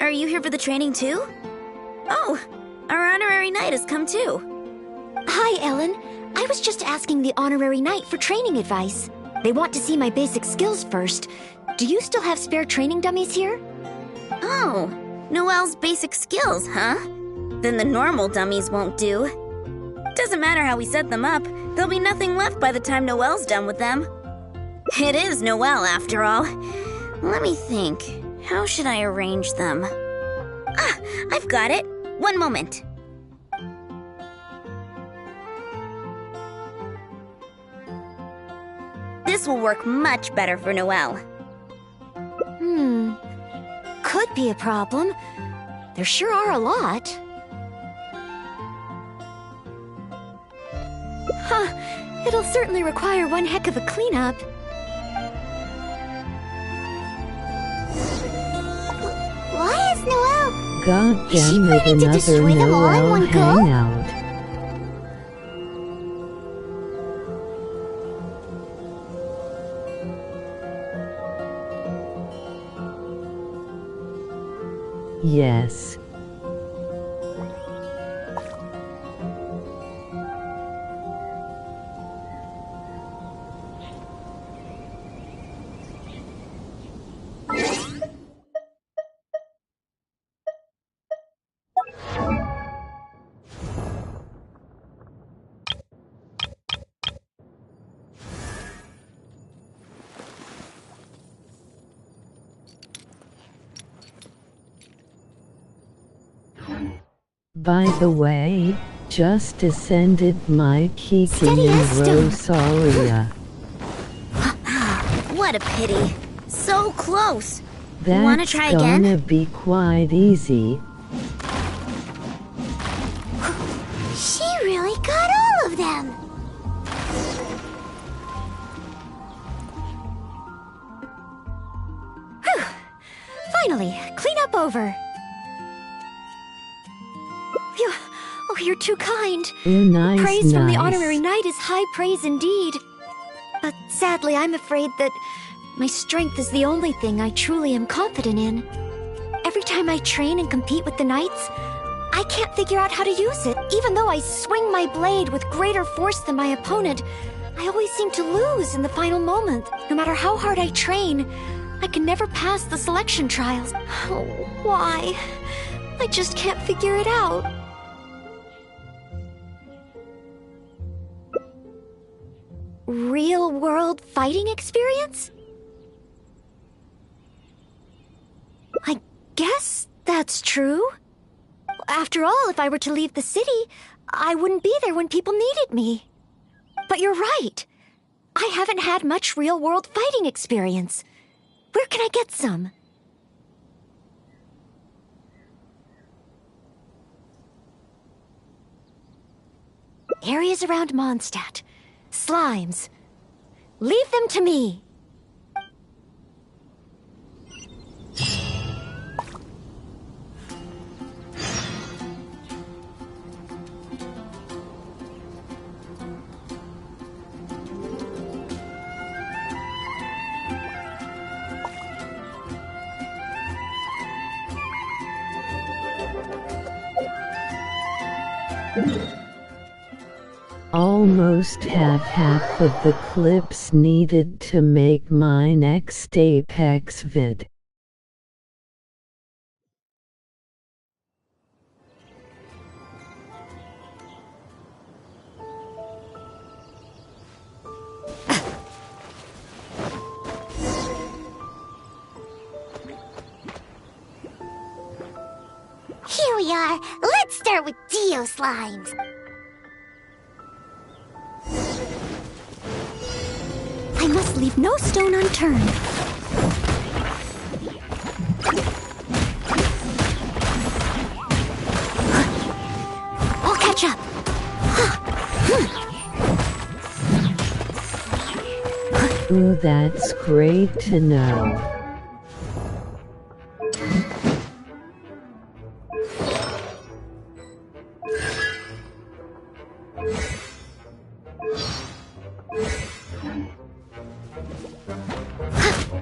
Are you here for the training too? Oh, our honorary knight has come too. Hi, Ellen. I was just asking the honorary knight for training advice. They want to see my basic skills first. Do you still have spare training dummies here? Oh, Noelle's basic skills, huh? Then the normal dummies won't do. Doesn't matter how we set them up, there'll be nothing left by the time Noelle's done with them. It is Noelle, after all. Let me think. How should I arrange them? Ah, I've got it. One moment. This will work much better for Noelle. Could be a problem. There sure are a lot. It'll certainly require one heck of a cleanup. Why is Noelle? God Is she damn it, planning to another destroy them all in Noel one go? hangout. Yes. By the way, just ascended my Keegan Steady and as stone. Rosalia. What a pity. So close. That's Wanna try again? gonna be quite easy. She really got all of them. Finally, cleanup over. Phew. Oh, you're too kind. Nice, Praise from the nice. honorary knight is high praise indeed. But sadly, I'm afraid that my strength is the only thing I truly am confident in. Every time I train and compete with the knights, I can't figure out how to use it. Even though I swing my blade with greater force than my opponent, I always seem to lose in the final moment. No matter how hard I train, I can never pass the selection trials. Oh, why? I just can't figure it out. Real-world fighting experience? I guess that's true. After all, if I were to leave the city, I wouldn't be there when people needed me. But you're right. I haven't had much real-world fighting experience. Where can I get some? Areas around Mondstadt. Slimes. Leave them to me. Almost have half of the clips needed to make my next Apex vid. Here we are. Let's start with Dio slimes. must leave no stone unturned. I'll catch up. Ooh, that's great to know.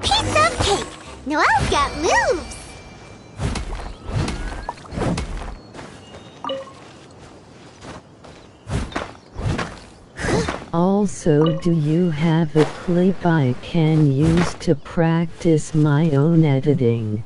Piece of cake! Noelle's got moves! Also, do you have a clip I can use to practice my own editing?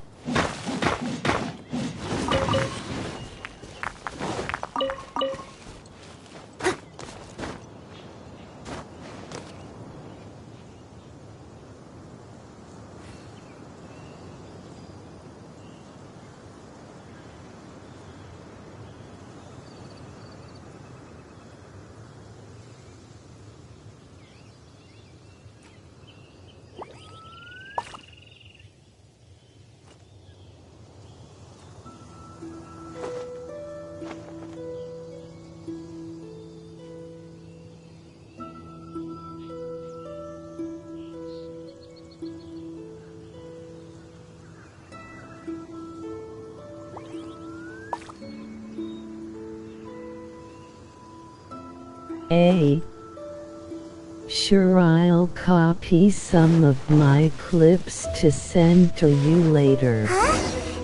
Sure, I'll copy some of my clips to send to you later. Huh?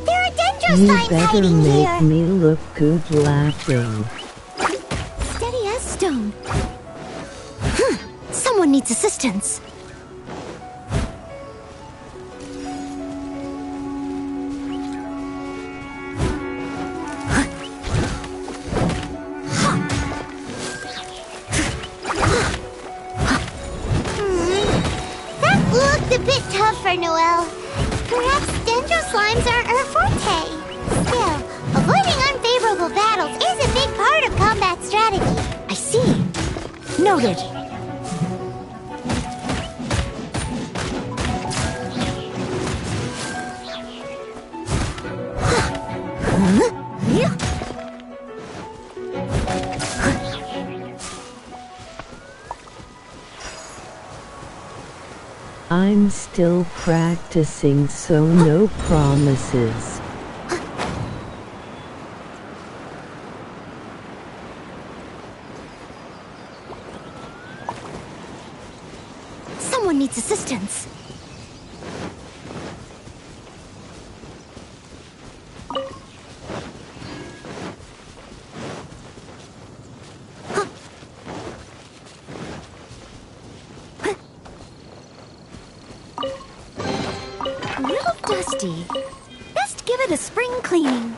There are dendro You slimes better hiding make here! me look good laughing. Steady as stone. Someone needs assistance. That looked a bit tough for Noelle. Perhaps dendro slimes aren't her forte. Still, avoiding unfavorable battles is a big part of combat strategy. I see. Noted. I'm still practicing, so no promises. Someone needs assistance. A little dusty. Best give it a spring cleaning.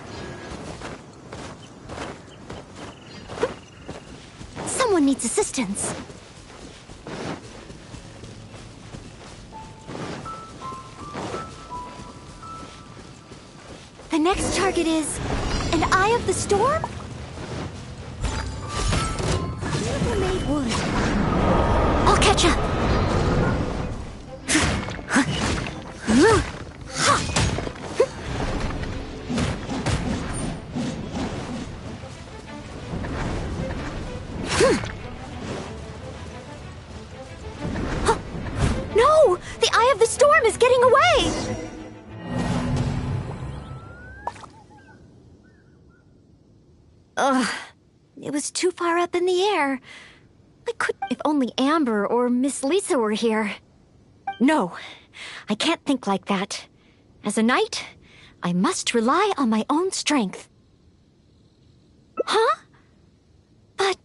Someone needs assistance. The next target is an Eye of the Storm? Never made wood. I'll catch up. No! The Eye of the Storm is getting away! Ugh, it was too far up in the air. I could, if only Amber or Miss Lisa were here. No, I can't think like that. As a knight, I must rely on my own strength. Huh? But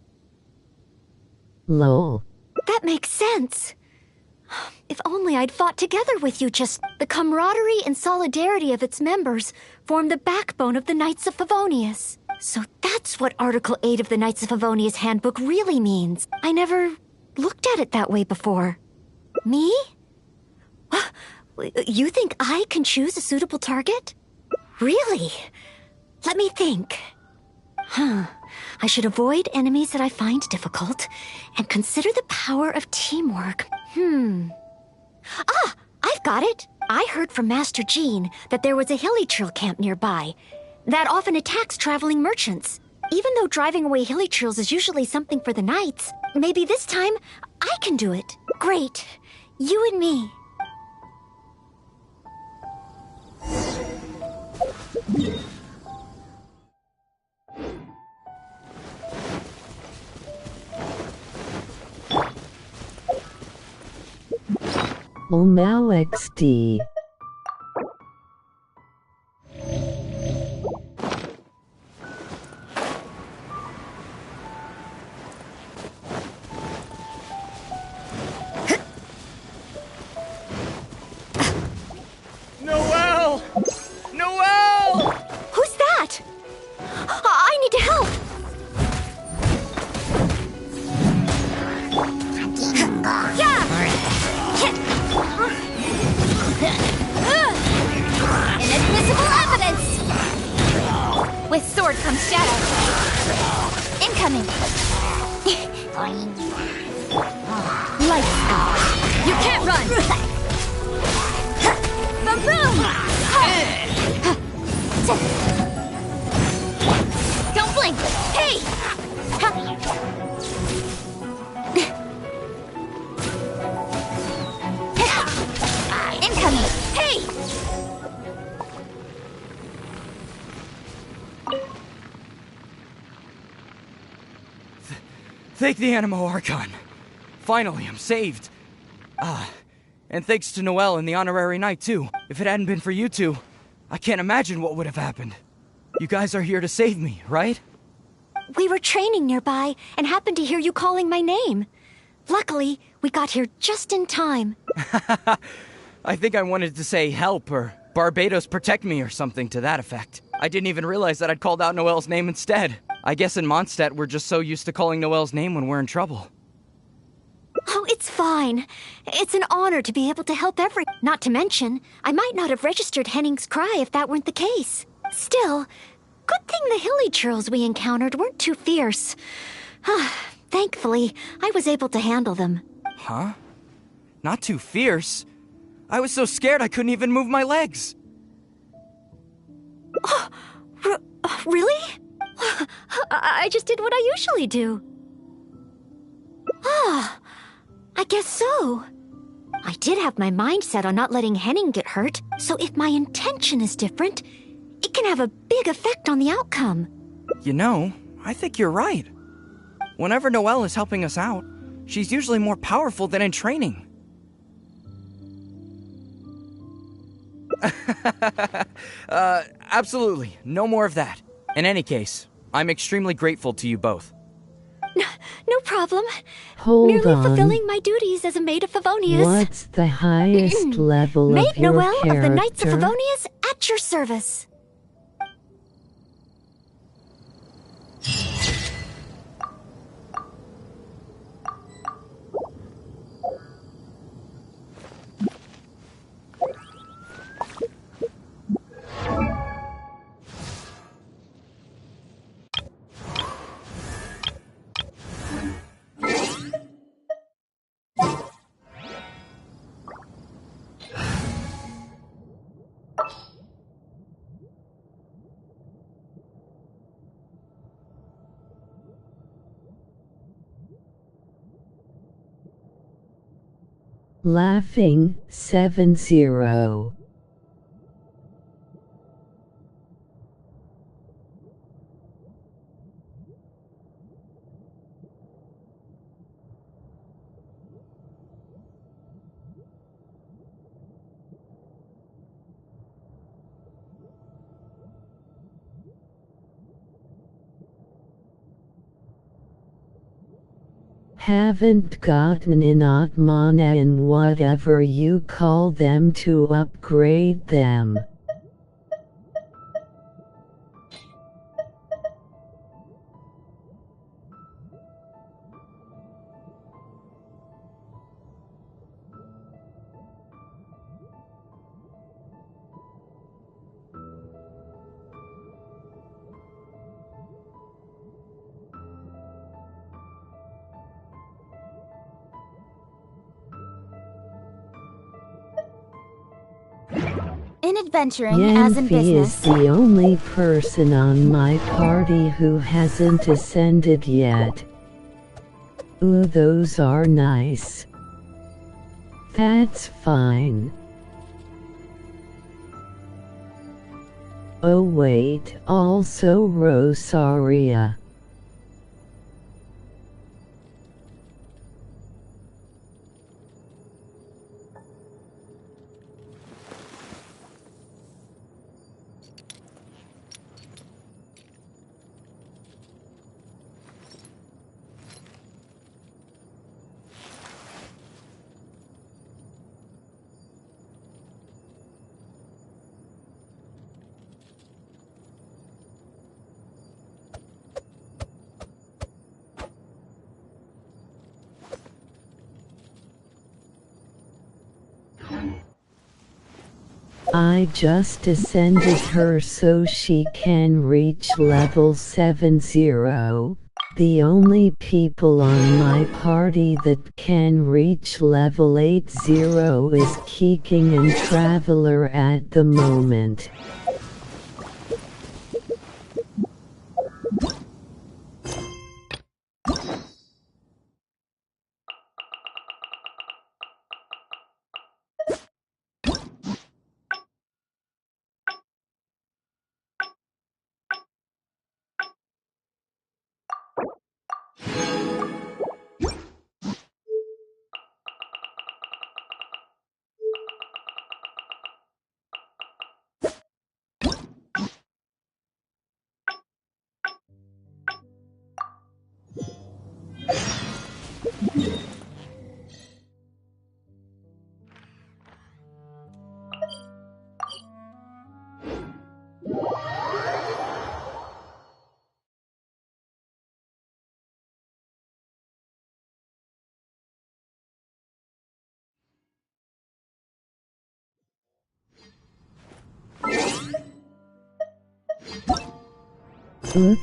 Lol. that makes sense. If only I'd fought together with you just... The camaraderie and solidarity of its members form the backbone of the Knights of Favonius. So that's what Article 8 of the Knights of Favonius Handbook really means. I never looked at it that way before. Me? You think I can choose a suitable target? Really? Let me think. I should avoid enemies that I find difficult and consider the power of teamwork. Ah, I've got it. I heard from Master Jean that there was a hilly trail camp nearby that often attacks traveling merchants. Even though driving away hilly trails is usually something for the knights, maybe this time I can do it. Great. You and me. Now XD. Noelle! Noelle! Who's that? I need to help. Inadmissible evidence! With sword comes shadow. Incoming! Lights out. You can't run! Boom! Don't blink! Hey! Incoming! Hey! Thank the Animo Archon. Finally, I'm saved. And thanks to Noelle and the Honorary Knight, too. If it hadn't been for you two, I can't imagine what would have happened. You guys are here to save me, right? We were training nearby and happened to hear you calling my name. Luckily, we got here just in time. I think I wanted to say help or Barbados protect me or something to that effect. I didn't even realize that I'd called out Noelle's name instead. I guess in Mondstadt we're just so used to calling Noelle's name when we're in trouble. Oh, it's fine. It's an honor to be able to help Not to mention, I might not have registered Henning's cry if that weren't the case. Still, good thing the hilly churls we encountered weren't too fierce. Thankfully, I was able to handle them. Huh? Not too fierce? I was so scared I couldn't even move my legs. Really? I just did what I usually do. I guess so. I did have my mind set on not letting Henning get hurt, so if my intention is different, it can have a big effect on the outcome. You know, I think you're right. Whenever Noelle is helping us out, she's usually more powerful than in training. Absolutely. No more of that. In any case, I'm extremely grateful to you both. No problem. Hold Merely on. fulfilling my duties as a maid of Favonius. What's the highest level Maid of your Noelle character? of the Knights of Favonius at your service. Laughing 70. Haven't gotten enough mana in whatever you call them to upgrade them. adventuring as in Yanfei is business. the only person on my party who hasn't ascended yet. Ooh, those are nice. That's fine. Oh wait, also Rosaria. I just ascended her so she can reach level 70. The only people on my party that can reach level 80 is Keeking and Traveler at the moment.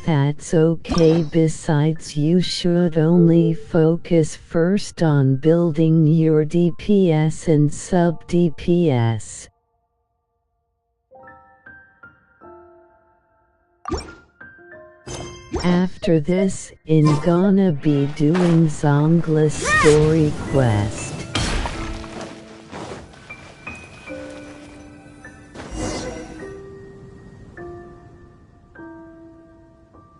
That's okay. Besides, you should only focus first on building your DPS and sub DPS. After this, I'm gonna be doing Zongla's story quest.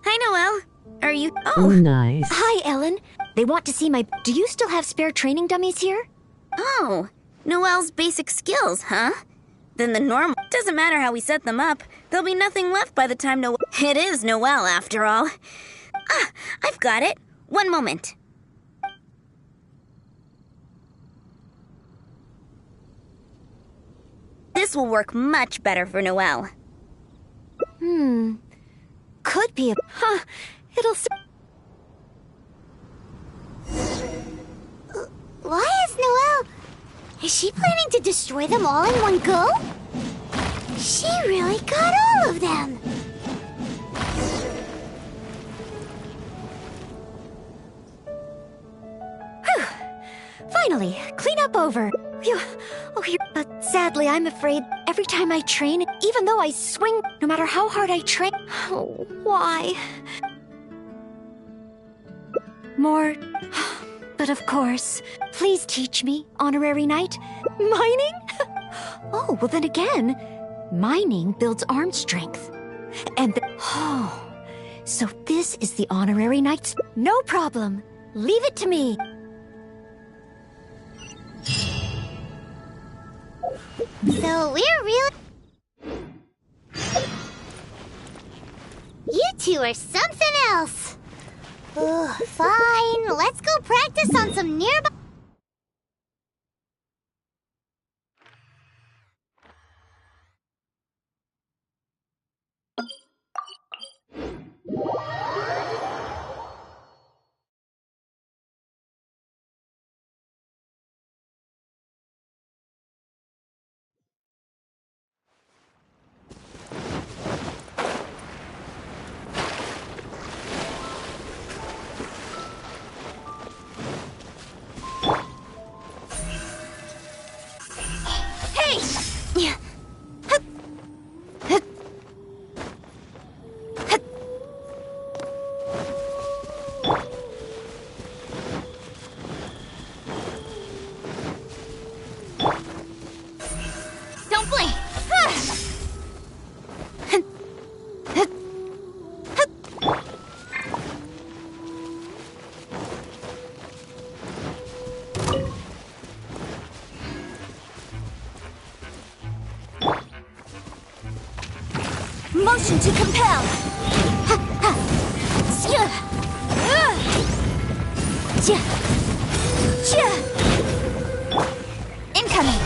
Hi, Noelle. Are you? Oh, nice. Hi, Ellen. They want to see my... Do you still have spare training dummies here? Oh, Noelle's basic skills, huh? Then the normal... Doesn't matter how we set them up. There'll be nothing left by the time Noelle... It is Noelle, after all. Ah, I've got it. One moment. This will work much better for Noelle. Could be a... Huh. It'll... Why is Noelle... Is she planning to destroy them all in one go? She really got all of them! Finally, cleanup over. Phew. Oh, but sadly, I'm afraid every time I train, even though I swing, no matter how hard I train... Oh, why? More... But of course, please teach me, Honorary Knight. Mining? Oh, well then again, mining builds arm strength. And oh, so this is the Honorary Knight's... No problem. Leave it to me. So we're really... You two are something else. Ugh, fine, let's go practice on some nearby... Potion to compel! Incoming!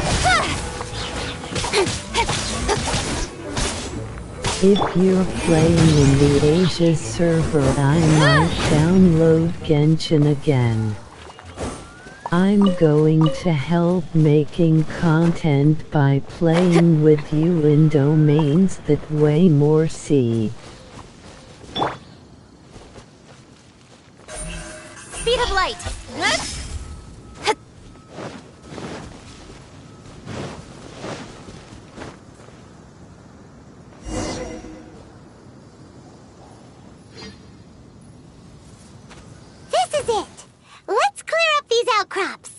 If you're playing in the Asia server, I might download Genshin again. I'm going to help making content by playing with you in domains that way more see. Speed of light! This is it! Let's clear up these outcrops!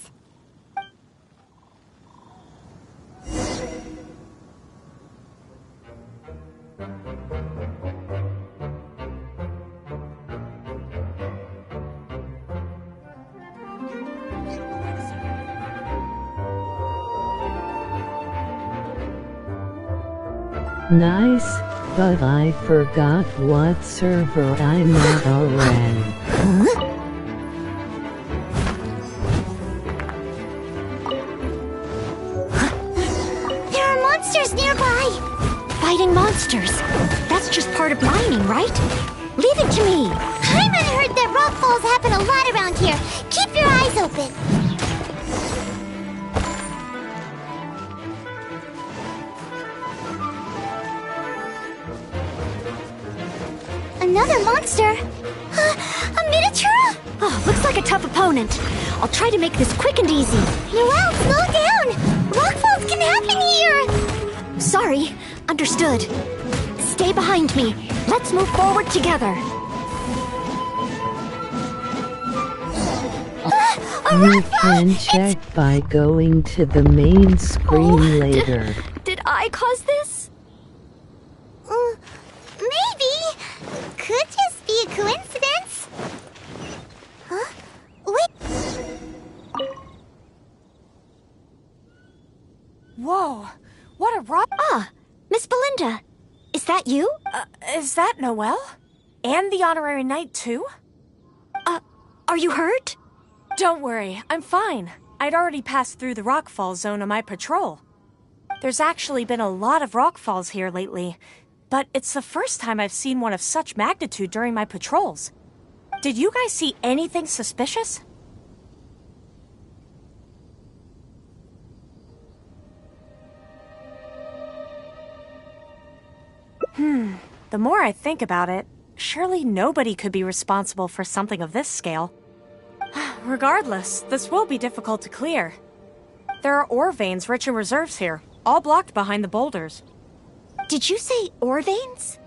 Nice, but I forgot what server I'm at already. There are monsters nearby! Fighting monsters. That's just part of mining, right? Leave it to me. Paimon heard that rock falls happen a lot around here. Keep your eyes open. Another monster? A miniature? Oh, looks like a tough opponent. I'll try to make this quick and easy. Noelle, slow down! Rock falls can happen here! Sorry. Understood. Stay behind me. Let's move forward together. You can check by going to the main screen later. Did I cause this? Maybe. Could just be a coincidence. Huh? Wait. Whoa, what a rock! Ah, Miss Belinda. Is that you? Is that Noelle? And the honorary knight, too? Are you hurt? Don't worry, I'm fine. I'd already passed through the rockfall zone on my patrol. There's actually been a lot of rockfalls here lately, but it's the first time I've seen one of such magnitude during my patrols. Did you guys see anything suspicious? The more I think about it, surely nobody could be responsible for something of this scale. Regardless, this will be difficult to clear. There are ore veins rich in reserves here, all blocked behind the boulders. Did you say ore veins?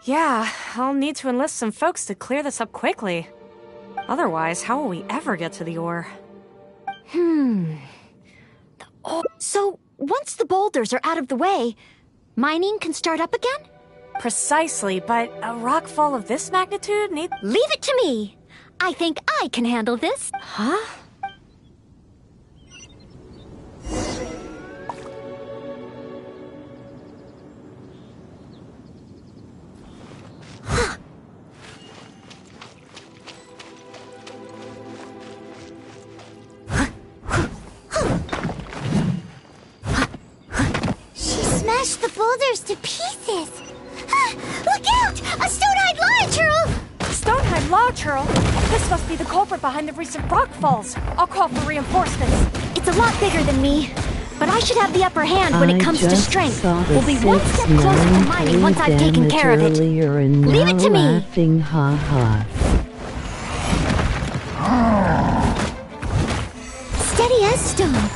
Yeah, I'll need to enlist some folks to clear this up quickly. Otherwise, how will we ever get to the ore? So, once the boulders are out of the way, mining can start up again? Precisely, but a rockfall of this magnitude needs... Leave it to me! I think I can handle this. Huh? Smash the boulders to pieces! Look out! A stone-eyed lava churl! Stonehide Law Churl? This must be the culprit behind the recent rockfalls. I'll call for reinforcements. It's a lot bigger than me, but I should have the upper hand when it comes to strength. We'll be one step closer to mining once I've taken care of it. Leave it to me! Laughing, ha ha. Steady as stone.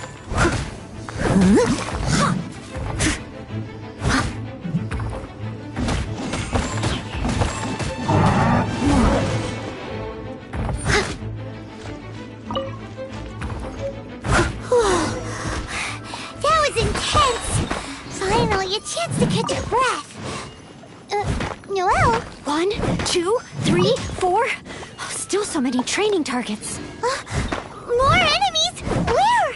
That was intense. Finally, a chance to catch your breath. Noelle? 1, 2, 3, 4. Still so many training targets. More enemies? Where?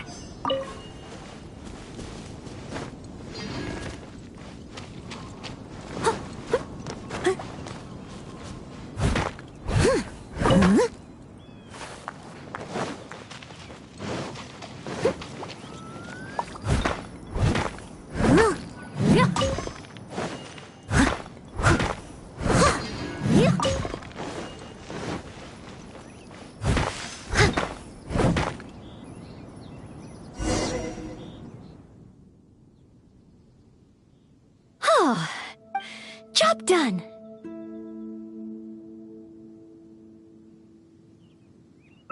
Job done!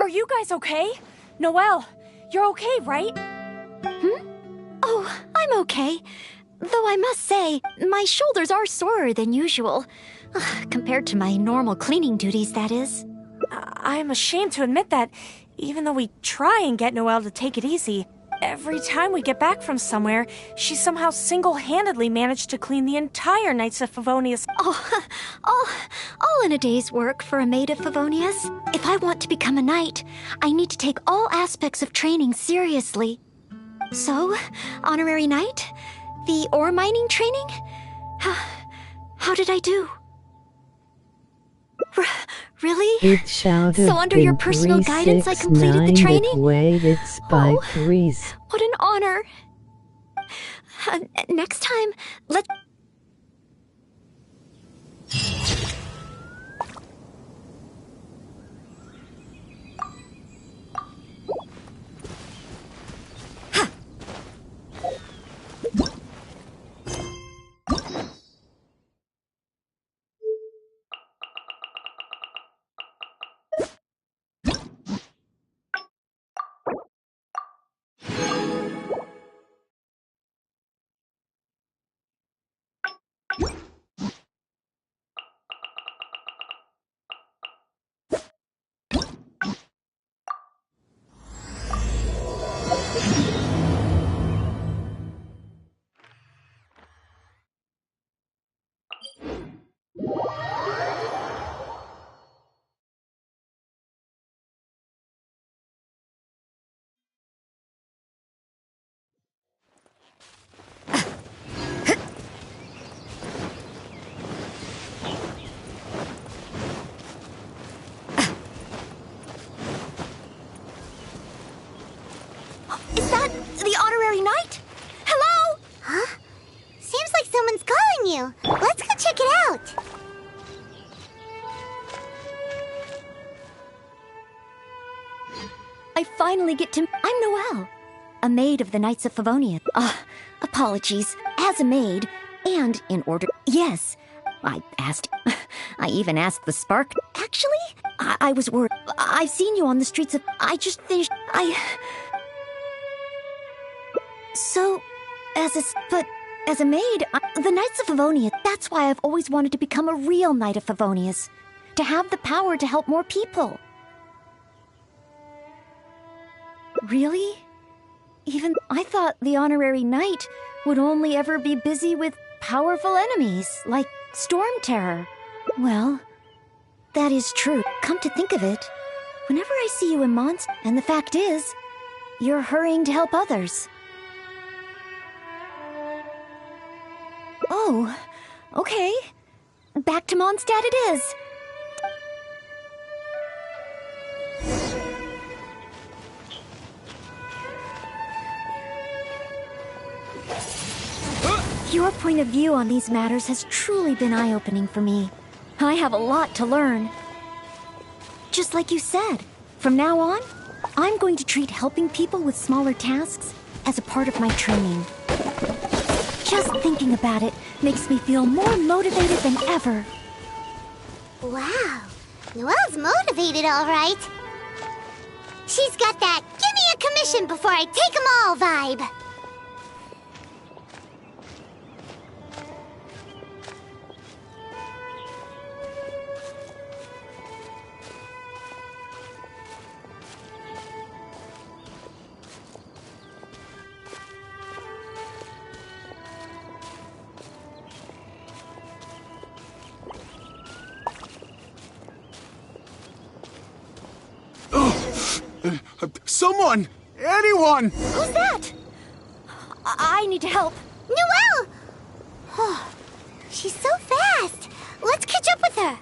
Are you guys okay? Noelle, you're okay, right? Oh, I'm okay. Though I must say, my shoulders are sorer than usual. Compared to my normal cleaning duties, that is. I'm ashamed to admit that, even though we try and get Noelle to take it easy, every time we get back from somewhere, she somehow single-handedly managed to clean the entire Knights of Favonius. Oh, all in a day's work for a maid of Favonius. If I want to become a knight, I need to take all aspects of training seriously. So, honorary knight? The ore mining training? How did I do? Really? It shall So have under been your personal guidance, I completed the 369, training? but wait, it's by Oh. threes. What an honor. Next time, let... Is that the honorary knight? Hello? Huh? Seems like someone's calling you. Let's go check it out. I finally get to... I'm Noelle, a maid of the Knights of Favonius. Apologies. As a maid, and in order... Yes, I even asked the Spark... Actually, I was worried. I've seen you on the streets of... I just finished... So, but as a maid, the Knights of Favonius, that's why I've always wanted to become a real Knight of Favonius. To have the power to help more people. Really? Even I thought the honorary knight would only ever be busy with powerful enemies, like Storm Terror. Well, that is true. Come to think of it, whenever I see you in Mons, and the fact is, you're hurrying to help others. Oh, okay. Back to Mondstadt it is. Your point of view on these matters has truly been eye-opening for me. I have a lot to learn. Just like you said, from now on, I'm going to treat helping people with smaller tasks as a part of my training. Just thinking about it makes me feel more motivated than ever. Wow, Noelle's motivated, all right. She's got that "give me a commission before I take 'em all" vibe. Someone! Anyone! Who's that? I need to help. Noelle! Oh, she's so fast. Let's catch up with her.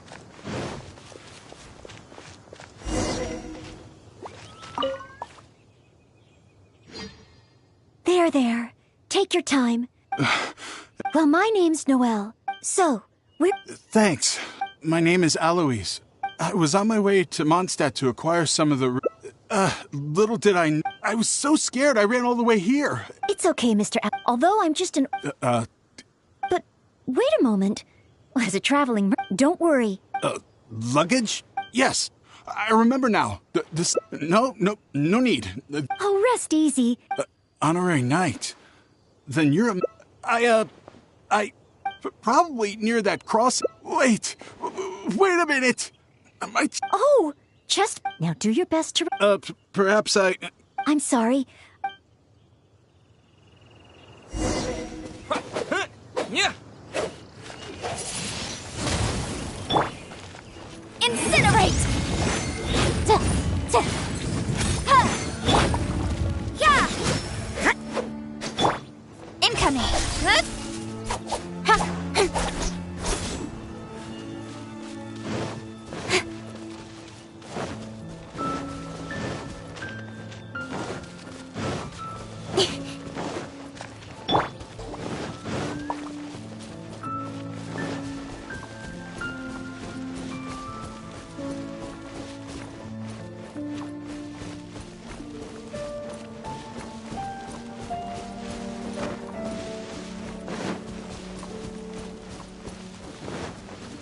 There. Take your time. Well, my name's Noelle. So, we're... Thanks. My name is Alois. I was on my way to Mondstadt to acquire some of the... little did I was so scared I ran all the way here. It's okay, Mr. Although I'm just an... But wait a moment. As a traveling don't worry. Luggage? Yes. I remember now. No need. Oh, rest easy. Honorary knight. Then you're probably near that cross. Wait a minute. Oh, just now do your best to... Perhaps I'm sorry. Yeah. Incinerate! Incoming!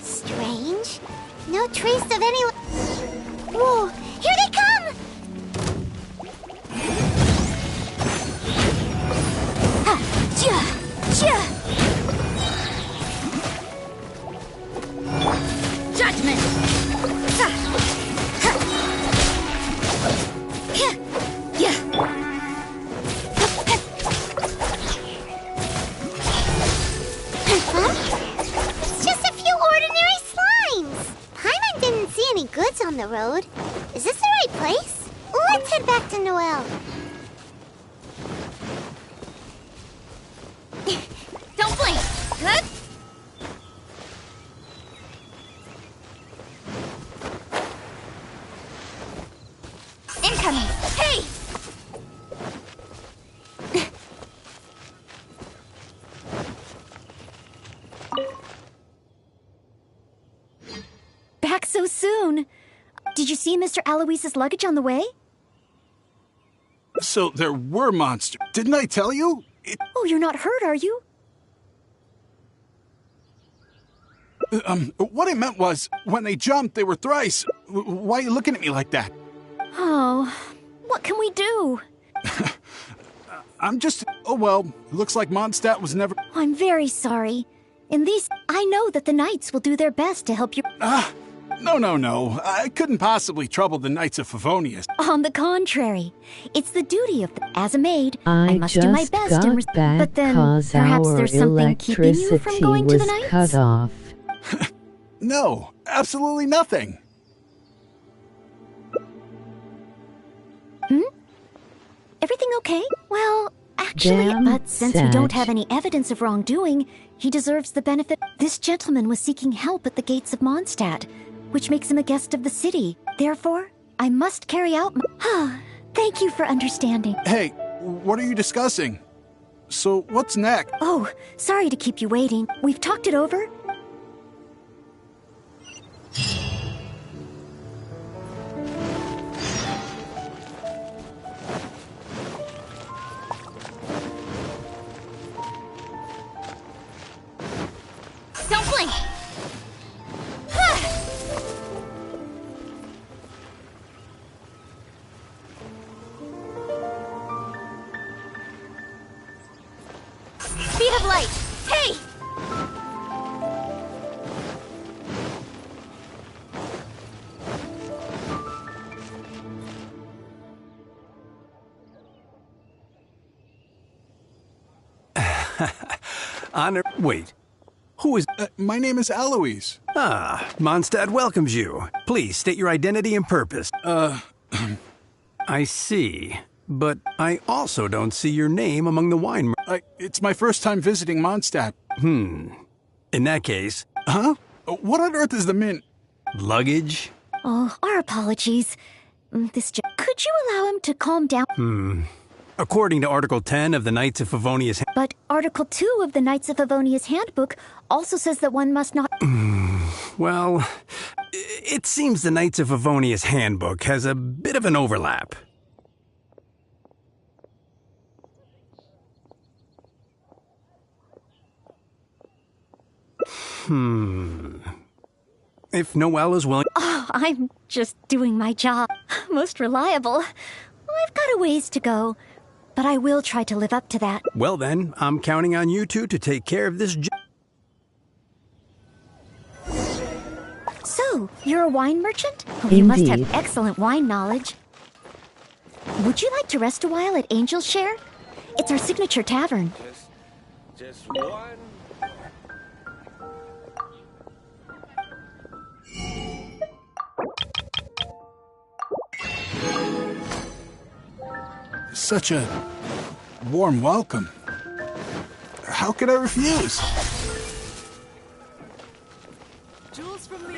Strange. No trace of any... Whoa! Here they come! Judgment! It's just a few ordinary slimes. Paimon didn't see any goods on the road. Is this the right place? Let's head back to Noelle. Don't blink! Good? Incoming! Hey! Back so soon. Did you see Mr. Aloise's luggage on the way? So there were monsters. Didn't I tell you? Oh, you're not hurt, are you? What I meant was, when they jumped, they were thrice. Why are you looking at me like that? Oh, what can we do? I'm just... Oh, well, looks like Mondstadt was never... I'm very sorry. In these, I know that the knights will do their best to help you. No. I couldn't possibly trouble the Knights of Favonius. On the contrary, it's the duty of as a maid. I must do my just best got back but then cause perhaps our there's something keeping you from electricity going to the was knights. cut off. No, absolutely nothing. Everything okay? Well, actually, Damn but since we don't Sag. have any evidence of wrongdoing, he deserves the benefit. This gentleman was seeking help at the gates of Mondstadt, which makes him a guest of the city. Therefore, I must carry out my... Thank you for understanding. Hey, what are you discussing? So, what's next? Oh, sorry to keep you waiting. We've talked it over. Don't blink! Speed of light! Hey! Wait. Who is... My name is Alois. Mondstadt welcomes you. Please state your identity and purpose. I see. But I also don't see your name among the wine... It's my first time visiting Mondstadt. In that case... Huh? What on earth is the mint? Luggage? Oh, our apologies. Could you allow him to calm down? According to Article 10 of the Knights of Favonius... But Article 2 of the Knights of Favonius Handbook also says that one must not... Well, it seems the Knights of Favonius Handbook has a bit of an overlap. If Noelle is willing... Oh, I'm just doing my job. Most reliable. I've got a ways to go, but I will try to live up to that. Well then, I'm counting on you two to take care of this So, you're a wine merchant? Oh, you must have Indeed. excellent wine knowledge. Would you like to rest a while at Angel's Share? It's our signature tavern. Just one. Such a warm welcome. How could I refuse? Jules from the...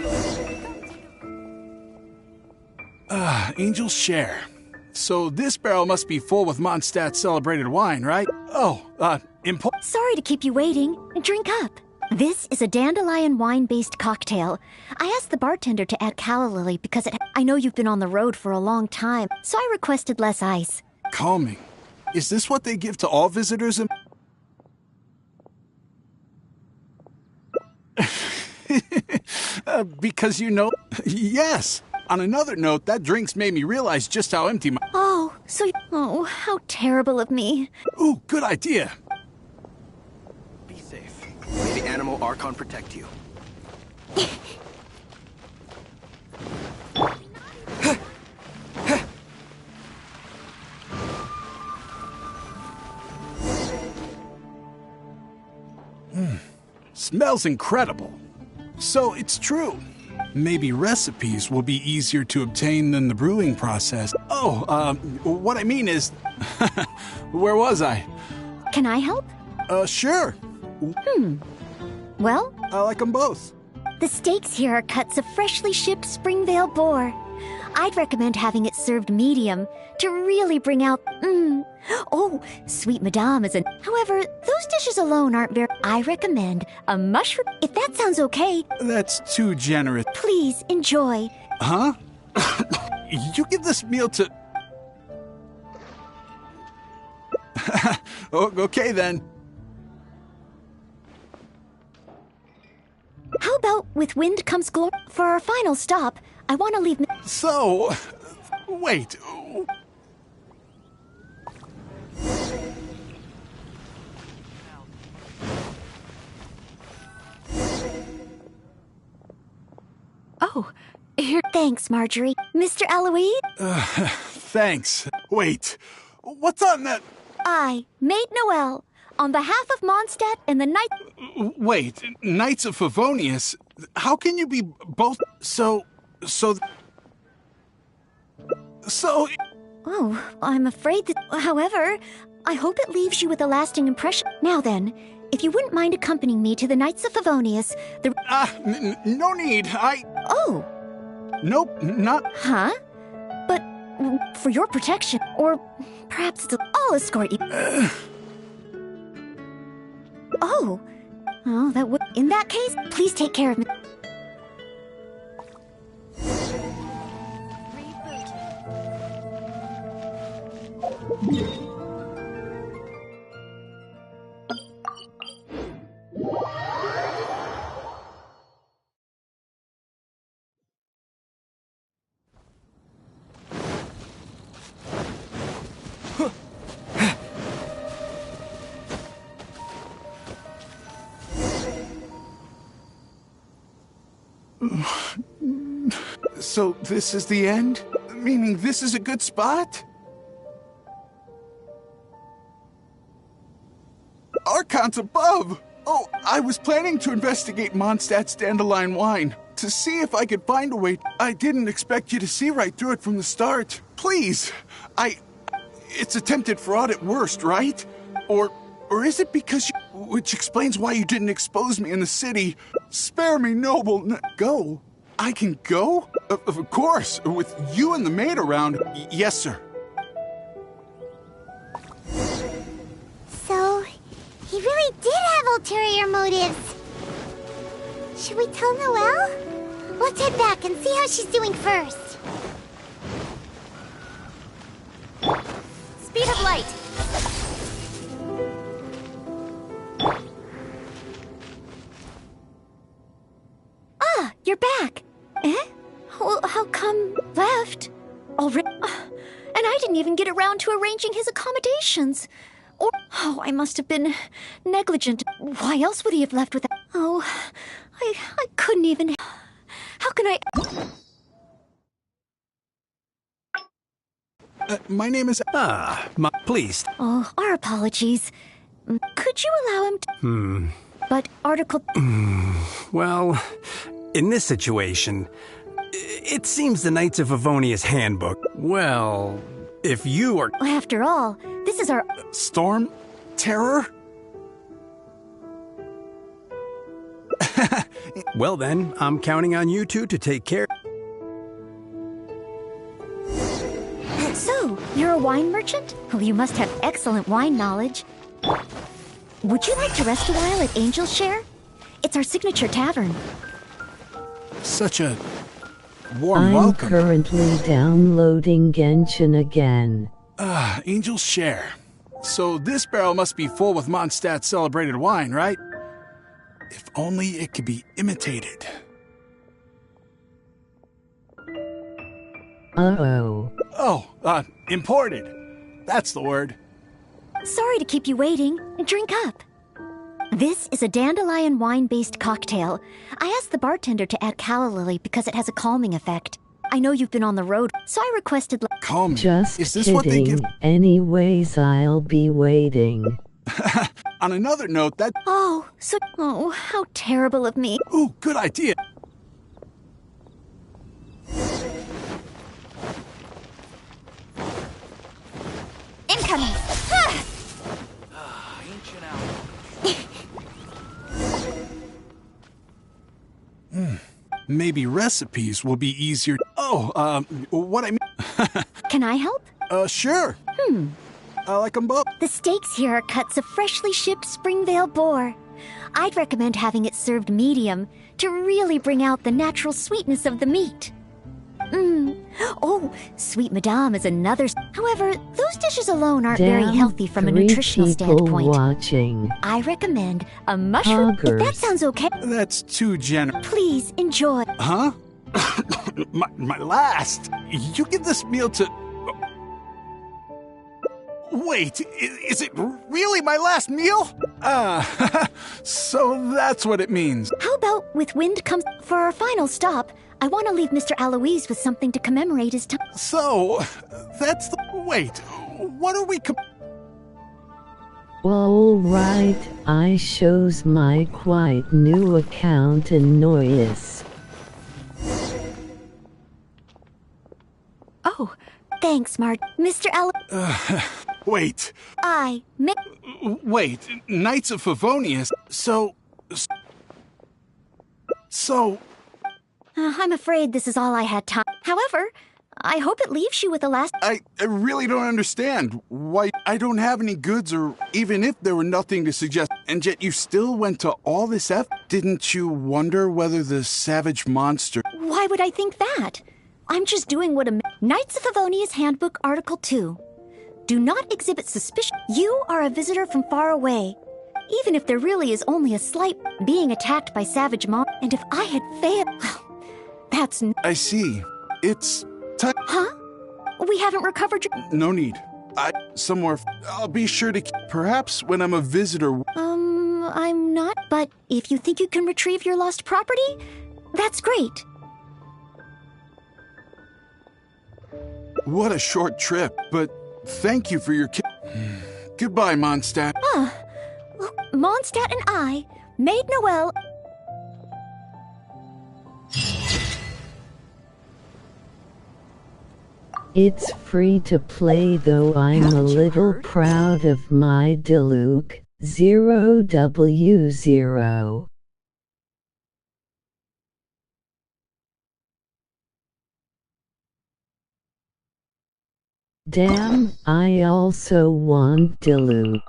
Angel's Share. So this barrel must be full with Mondstadt's celebrated wine, right? Oh, Sorry to keep you waiting. Drink up. This is a dandelion wine-based cocktail. I asked the bartender to add calla lily because I know you've been on the road for a long time, so I requested less ice. calming. Is this what they give to all visitors in... because you know... Yes! On another note, that drink's made me realize just how empty my... Oh, Oh, how terrible of me. Ooh, good idea. Be safe. May the animal Archon protect you. Smells incredible. So it's true. Maybe recipes will be easier to obtain than the brewing process. Oh, what I mean is... Where was I? Can I help? Sure. Well, I like them both. the steaks here are cuts of freshly shipped Springvale boar. I'd recommend having it served medium to really bring out Oh, sweet madame is However, those dishes alone aren't very... I recommend a mushroom... If that sounds okay, That's too generous. please enjoy. Huh? You give this meal to... Okay then. How about with wind comes glory? For our final stop, I want to leave... So... Wait. Oh, here... Thanks, Marjorie. Mr. Eloise? Thanks. Wait. What's on that... I, Maid Noel, on behalf of Mondstadt and the Knight... Wait. Knights of Favonius? How can you be both... So... Oh, I'm afraid that... However, I hope it leaves you with a lasting impression. Now then, if you wouldn't mind accompanying me to the Knights of Favonius, the... No need. Oh, Nope, not... huh? But for your protection, or perhaps I'll escort you. Oh, that would... In that case, please take care of me. So this is the end? Meaning this is a good spot? Archon's above! Oh, I was planning to investigate Mondstadt's dandelion wine to see if I could find a way. I didn't expect you to see right through it from the start. Please, It's attempted fraud at worst, right? Or is it because you... Which explains why you didn't expose me in the city. Spare me, noble... Go? I can go? Of course, with you and the maid around. Yes, sir. So, he really did have ulterior motives. Should we tell Noelle? Let's head back and see how she's doing first. Speed of light. you're back. Eh? Well, how come left? Already? And I didn't even get around to arranging his accommodations. Or, oh, I must have been negligent. Why else would he have left without... Oh, I couldn't even... How can I... My name is... Please. Oh, our apologies. Could you allow him to... But Article... Well, in this situation, it seems the Knights of Favonius handbook. Well, if you are... After all, this is our... Storm? Terror? Well then, I'm counting on you two to take care... So, you're a wine merchant? Well, you must have excellent wine knowledge. Would you like to rest a while at Angel's Share? It's our signature tavern. Such a warm I'm welcome. currently downloading Genshin again. Angel's Share. So this barrel must be full with Mondstadt's celebrated wine, right? If only it could be imitated. Uh-oh. Oh, imported. That's the word. Sorry to keep you waiting. Drink up. This is a dandelion wine-based cocktail. I asked the bartender to add calla lily because it has a calming effect. I know you've been on the road, so I requested... Calm. Just Is this kidding. what they give? Anyways, I'll be waiting. On another note, that... Oh, how terrible of me. Ooh, good idea. Incoming! Maybe recipes will be easier. Oh, what I mean... Can I help? Sure. I like them both. The steaks here are cuts of freshly shipped Springvale boar. I'd recommend having it served medium to really bring out the natural sweetness of the meat. Oh, Sweet Madame is another... However, those dishes alone aren't very healthy from a nutritional standpoint. Watching. I recommend a mushroom... If that Poggers. sounds okay, That's too generous. please enjoy. Huh? my last? You give this meal to... Wait, is it really my last meal? So that's what it means. How about with wind comes... For our final stop, I want to leave Mr. Aloise with something to commemorate his time. So, that's the... Wait, what are we... Alright, I shows my quite new account in Noyes. Oh, thanks, Mart. Mr. Wait, Wait, Knights of Favonius. So... I'm afraid this is all I had time. However, I hope it leaves you with a last... I really don't understand why I don't have any goods, or even if there were nothing to suggest, and yet you still went to all this effort. Didn't you wonder whether the savage monster... Why would I think that? I'm just doing what a... Knights of Favonius Handbook, Article 2. Do not exhibit suspicion. You are a visitor from far away. Even if there really is only a slight... Being attacked by savage and if I had failed... That's... I see. It's... Huh? We haven't recovered your... No need. Somewhere... I'll be sure to... Perhaps when I'm a visitor... I'm not, but if you think you can retrieve your lost property, that's great. What a short trip, but thank you for your... Goodbye, Mondstadt. Mondstadt and I made Noelle... It's free to play, though I'm a little proud of my Diluc 0W0. Damn, I also want Diluc.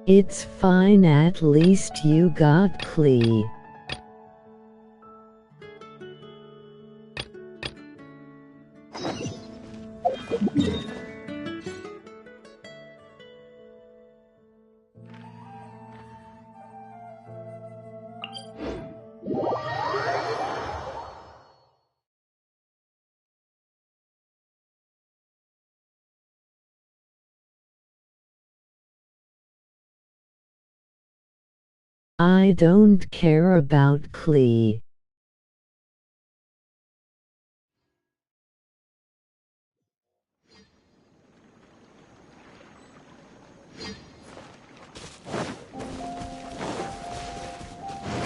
It's fine, at least you got Klee. I don't care about Klee.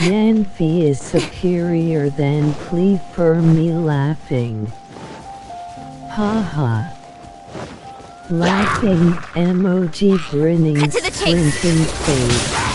Yanfi is superior than Klee for me laughing. Haha. Laughing emoji grinning Cut to the chase. squinting face.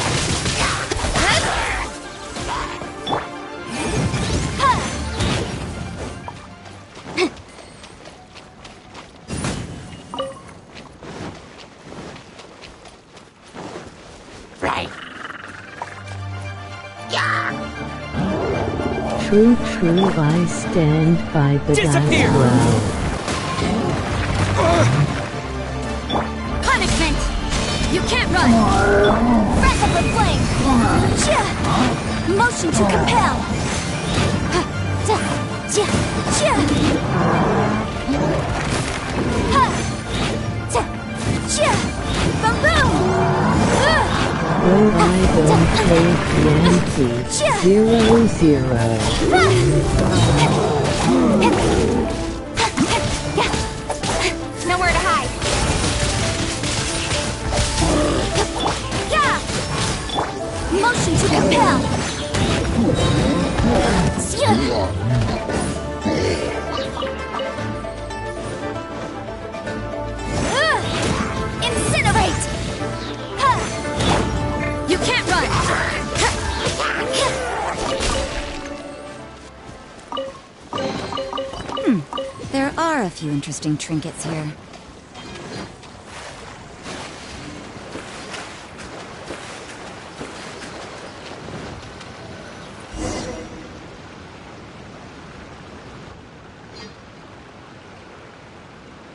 True, I stand by the Disappear! well. Punishment! You can't run! Breath of the flame! Chia! Motion to compel! No, I don't take Yankee. 0-0. Nowhere to hide! Motion to compel! Incinerate! You can't run! There are a few interesting trinkets here.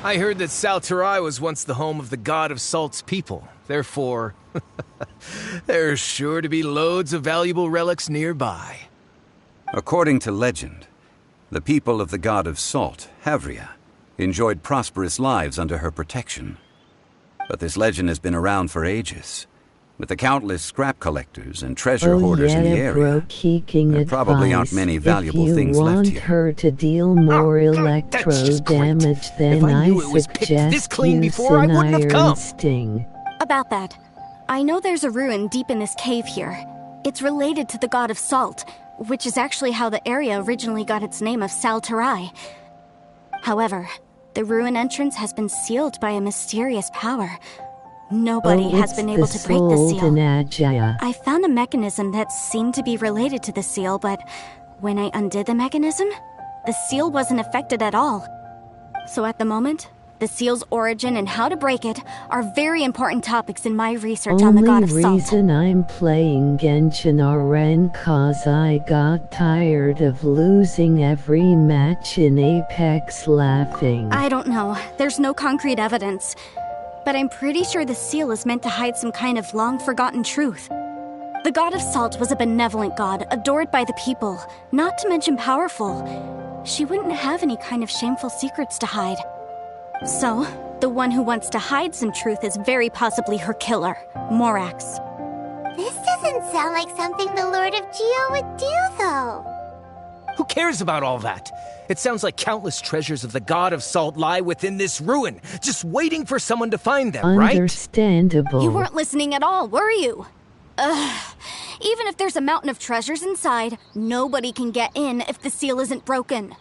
I heard that Salterai was once the home of the god of Salt's people. Therefore, there's sure to be loads of valuable relics nearby. According to legend, the people of the god of Salt, Havria, enjoyed prosperous lives under her protection. But this legend has been around for ages. With the countless scrap collectors and treasure hoarders in the area, there probably aren't many valuable things left here. If you want her to deal more electro damage, then I suggest use an iron sting. About that, I know there's a ruin deep in this cave here. It's related to the god of Salt, which is actually how the area originally got its name of Salterai. However, the ruin entrance has been sealed by a mysterious power. Nobody has been able to break the seal. I found a mechanism that seemed to be related to the seal, but when I undid the mechanism, the seal wasn't affected at all. So at the moment, the seal's origin and how to break it are very important topics in my research on the god of Salt. Only reason I'm playing Genshin RN cause I got tired of losing every match in Apex laughing. I don't know. There's no concrete evidence. But I'm pretty sure the seal is meant to hide some kind of long-forgotten truth. The god of Salt was a benevolent god, adored by the people, not to mention powerful. She wouldn't have any kind of shameful secrets to hide. So, the one who wants to hide some truth is very possibly her killer, Morax. This doesn't sound like something the Lord of Geo would do, though. Who cares about all that? It sounds like countless treasures of the god of Salt lie within this ruin, just waiting for someone to find them, right? Understandable. You weren't listening at all, were you? Even if there's a mountain of treasures inside, nobody can get in if the seal isn't broken.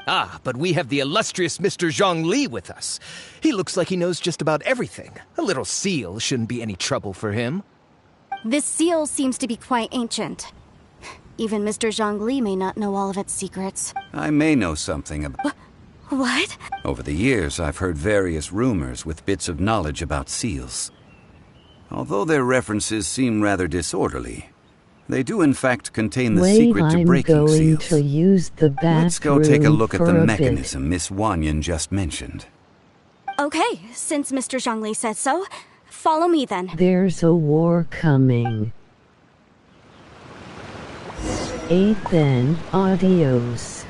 Ah, but we have the illustrious Mr. Zhongli with us. He looks like he knows just about everything. A little seal shouldn't be any trouble for him. This seal seems to be quite ancient. Even Mr. Zhongli may not know all of its secrets. I may know something about... What? Over the years, I've heard various rumors with bits of knowledge about seals. Although their references seem rather disorderly, they do in fact contain the Wait, secret to I'm breaking going seals. to use the bathroom. Let's go take a look at the for a mechanism Miss Wanyan just mentioned. Okay, since Mr. Zhongli says so, follow me then. bit. There's a war coming. 8 then, adios.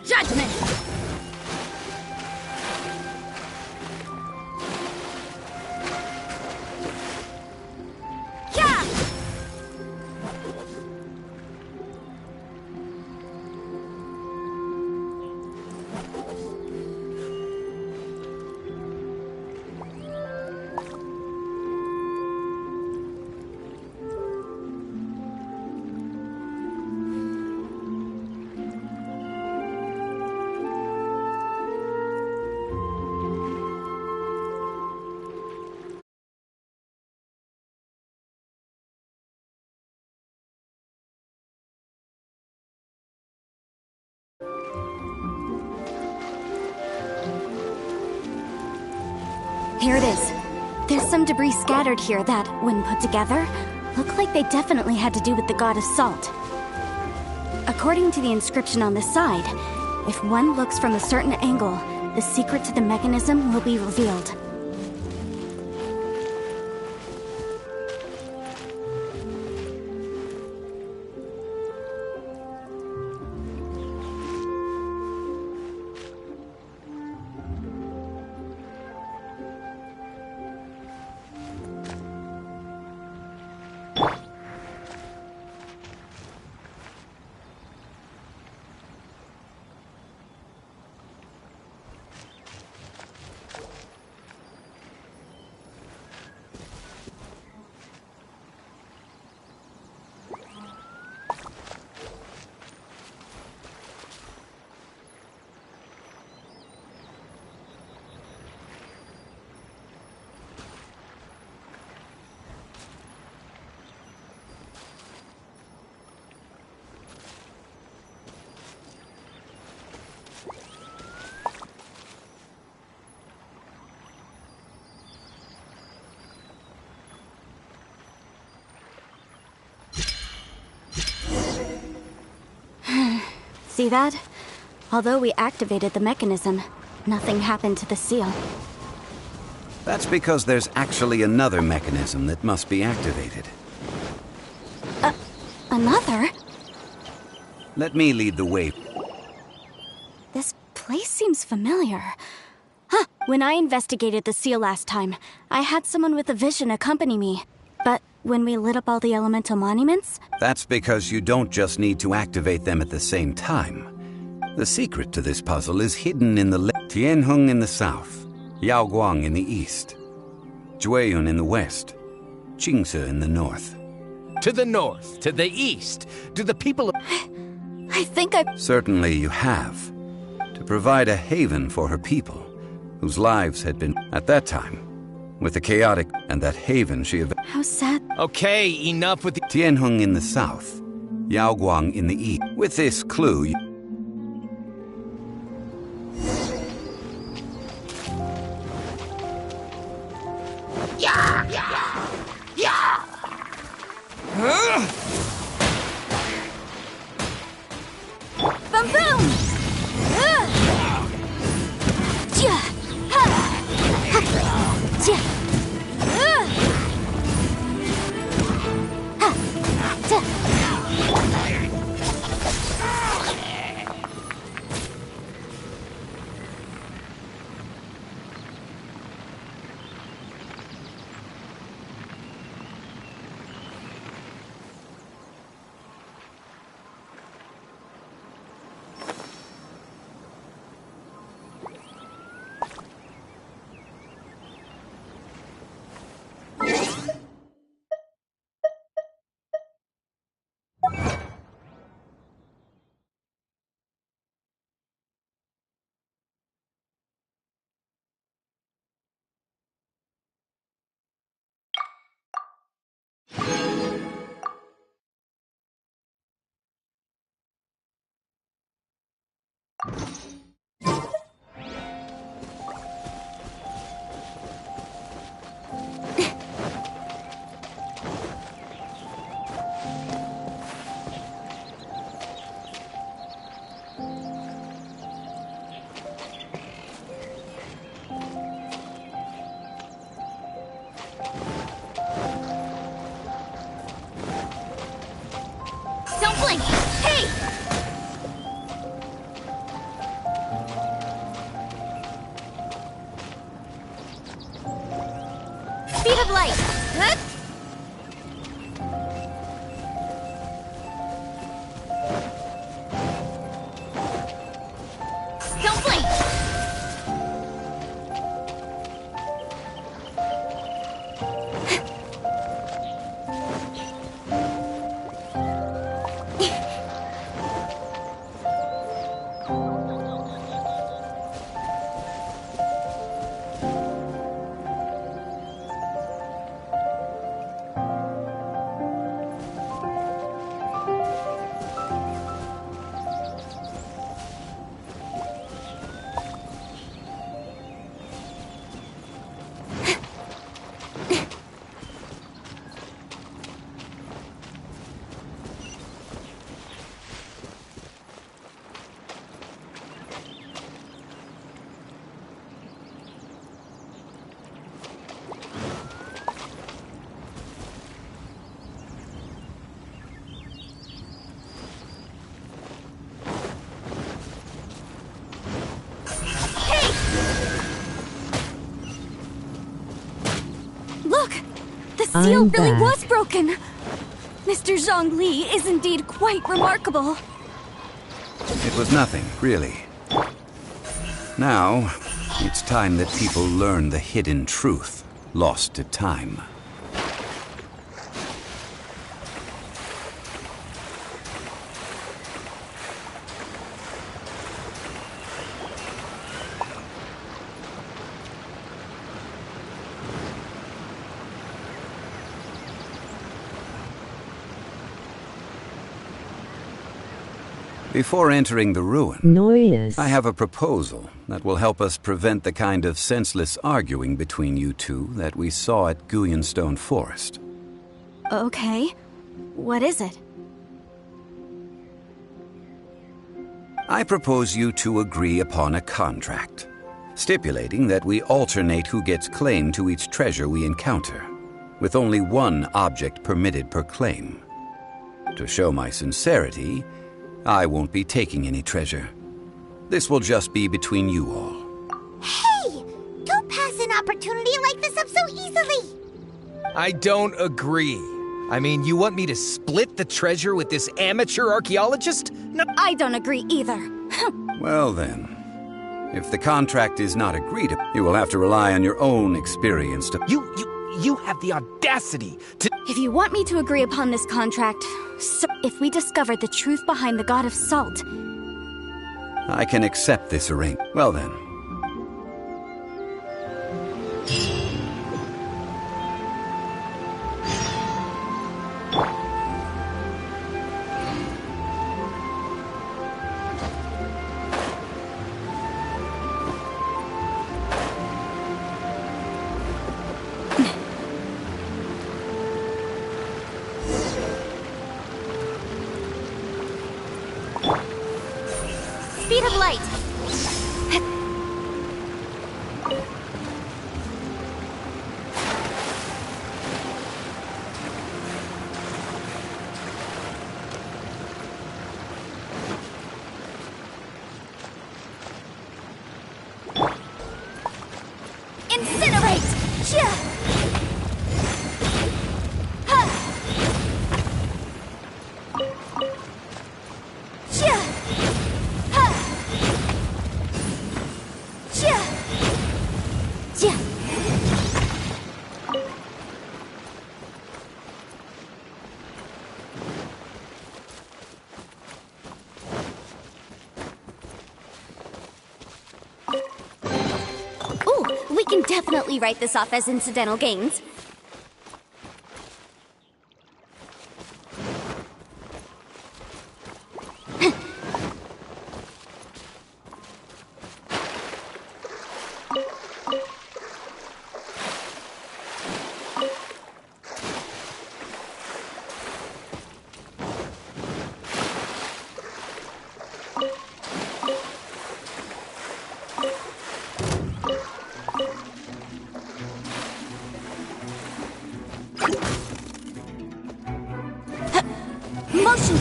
Judgment! Yeah! Here it is. There's some debris scattered here that, when put together, look like they definitely had to do with the god of salt. According to the inscription on the side, if one looks from a certain angle, the secret to the mechanism will be revealed. See that? Although we activated the mechanism, nothing happened to the seal. That's because there's actually another mechanism that must be activated. Another? Let me lead the way. This place seems familiar. Huh, when I investigated the seal last time, I had someone with a vision accompany me. But when we lit up all the elemental monuments... That's because you don't just need to activate them at the same time. The secret to this puzzle is hidden in the Tianheng in the south, Yaoguang in the east, Jueyun in the west, Qingse in the north. To the north, to the east, do the people of... I think I... Certainly you have. To provide a haven for her people, whose lives had been, at that time, with the chaotic, and that haven she... How sad... Okay, enough with the... Tianheng in the south, Yaoguang in the east. With this clue... Boom boom! Don't blink! Hey! Speed of light! Huh? Don't blink! Look! The seal really was broken! Mr. Zhongli is indeed quite remarkable. It was nothing, really. Now, it's time that people learn the hidden truth lost to time. Before entering the ruin, I have a proposal that will help us prevent the kind of senseless arguing between you two that we saw at Guyenstone Forest. Okay. What is it? I propose you two agree upon a contract, stipulating that we alternate who gets claim to each treasure we encounter, with only one object permitted per claim. To show my sincerity, I won't be taking any treasure. This will just be between you all. Hey! Don't pass an opportunity like this up so easily! I don't agree. I mean, you want me to split the treasure with this amateur archaeologist? No. I don't agree either. Well then, if the contract is not agreed upon, you will have to rely on your own experience to... You have the audacity to... If you want me to agree upon this contract, so if we discover the truth behind the God of Salt... I can accept this arrangement. Well then. Speed of light! Incinerate! Chia! We can definitely write this off as incidental gains.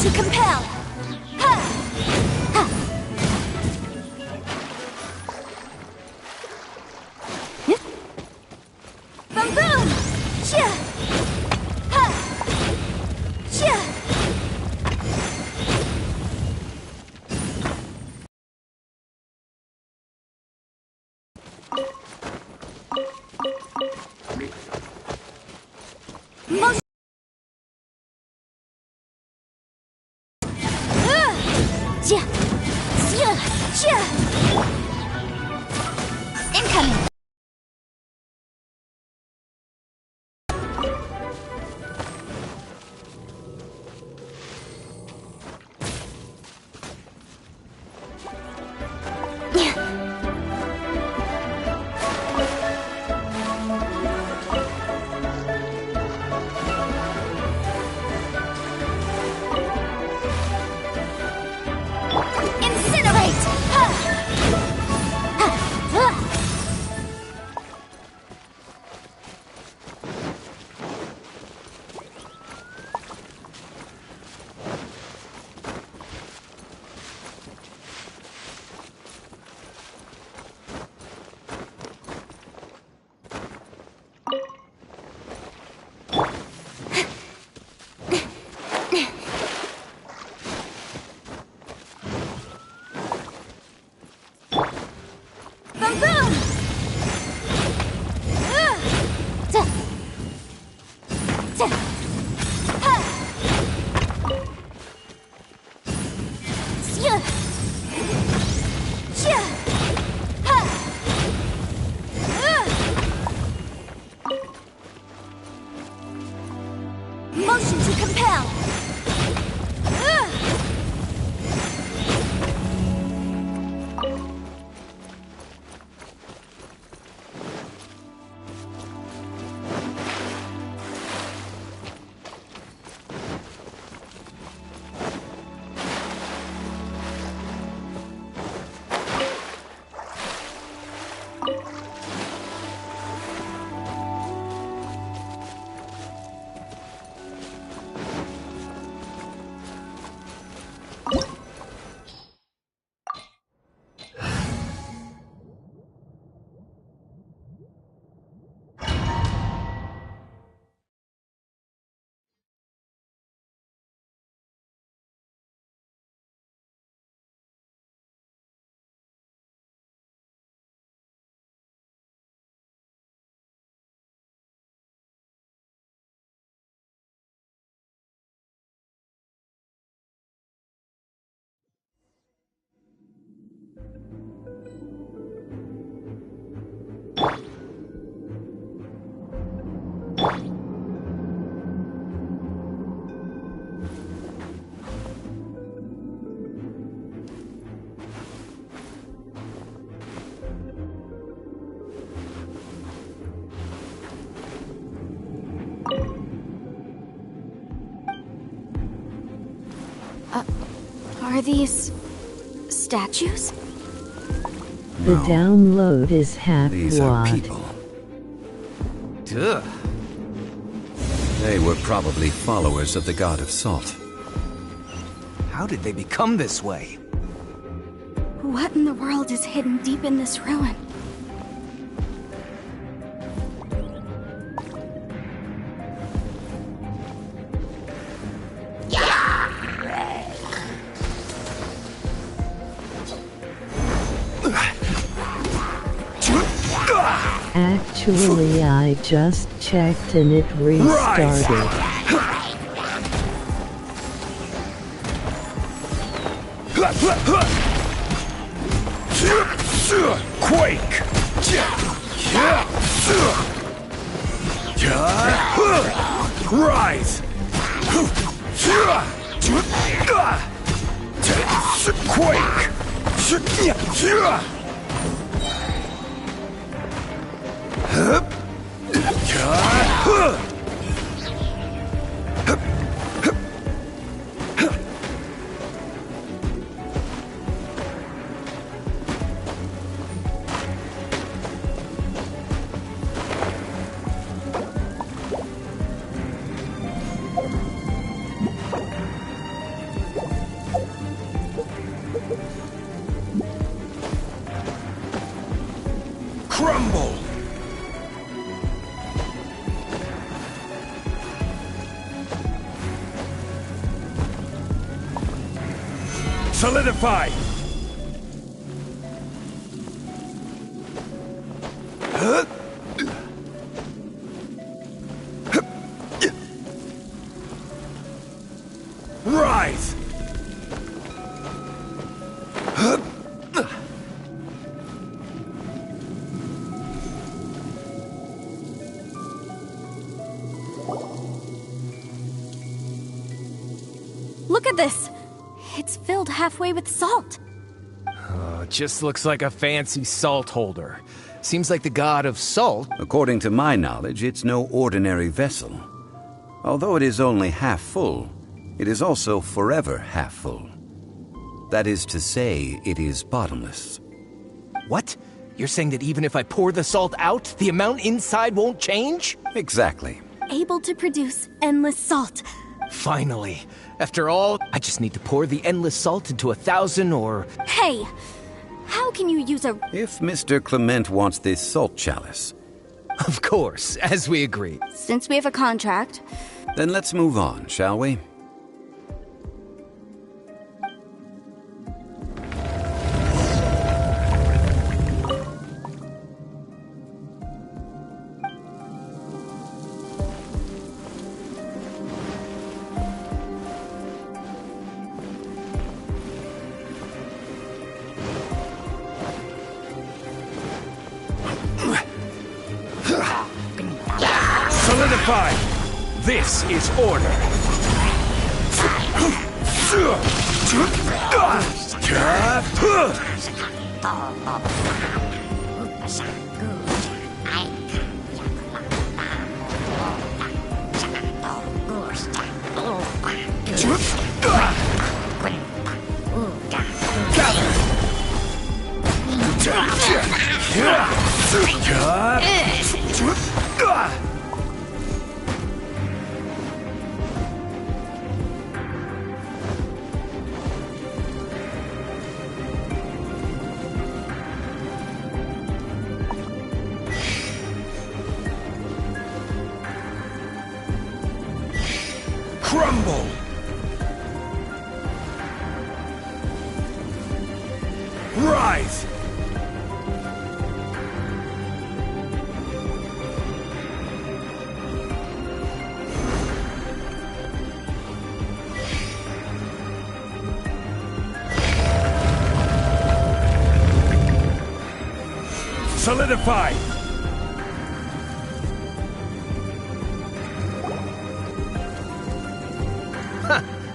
to compel! Ha! Ha! Boom boom! Chia! Ha! Chia! Motion! Chia! Chia! Chia! Incoming! Incinerate! Ha! Ha! Ha! Boom boom! Ta! Ta! Ha! Sia! Chia! Ha! Motion to compel! Are these statues? The download is half These are watt. people. Duh. They were probably followers of the god of salt. How did they become this way? What in the world is hidden deep in this ruin? Actually, I just checked and it restarted. Quake! Rise! Quake! Crumble! Solidify! Rise! Look at this! It's filled halfway with salt. Just looks like a fancy salt holder. Seems like the god of salt. According to my knowledge, it's no ordinary vessel. Although it is only half full, it is also forever half full. That is to say, it is bottomless. What? You're saying that even if I pour the salt out, the amount inside won't change? Exactly. Able to produce endless salt. Finally. After all, I just need to pour the endless salt into 1,000 or... Hey! How can you use a... If Mr. Clement wants this salt chalice... Of course, as we agreed. Since we have a contract... Then let's move on, shall we? Solidify! This is order! Crumble! Rise! Solidify!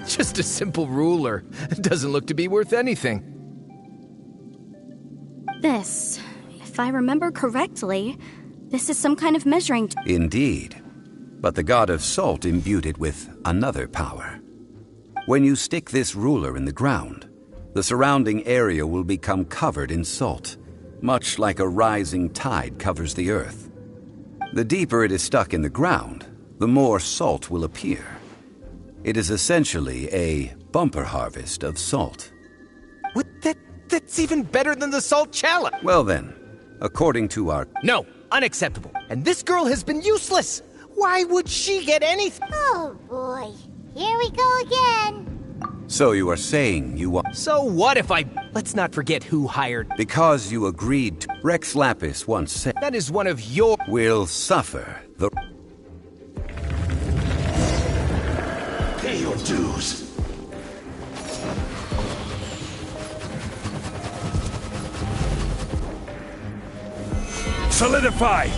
Just a simple ruler. Doesn't look to be worth anything. This... If I remember correctly, this is some kind of measuring... Indeed. But the god of salt imbued it with another power. When you stick this ruler in the ground, the surrounding area will become covered in salt, much like a rising tide covers the earth. The deeper it is stuck in the ground, the more salt will appear. It is essentially a bumper harvest of salt. What? That's even better than the salt chalice! Well then, according to our... No, unacceptable. And this girl has been useless! Why would she get anything? Oh boy, here we go again. So you are saying you want... So what if I... Let's not forget who hired... Because you agreed to... Rex Lapis once said... That is one of your... Will suffer the... Pay your dues. Solidify!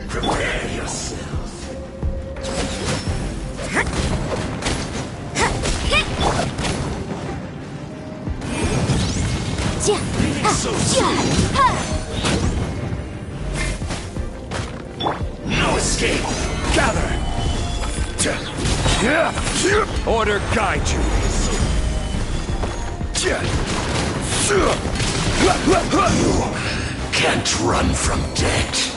Prepare yourself. No escape! Gather! Order guide you. You can't run from debt.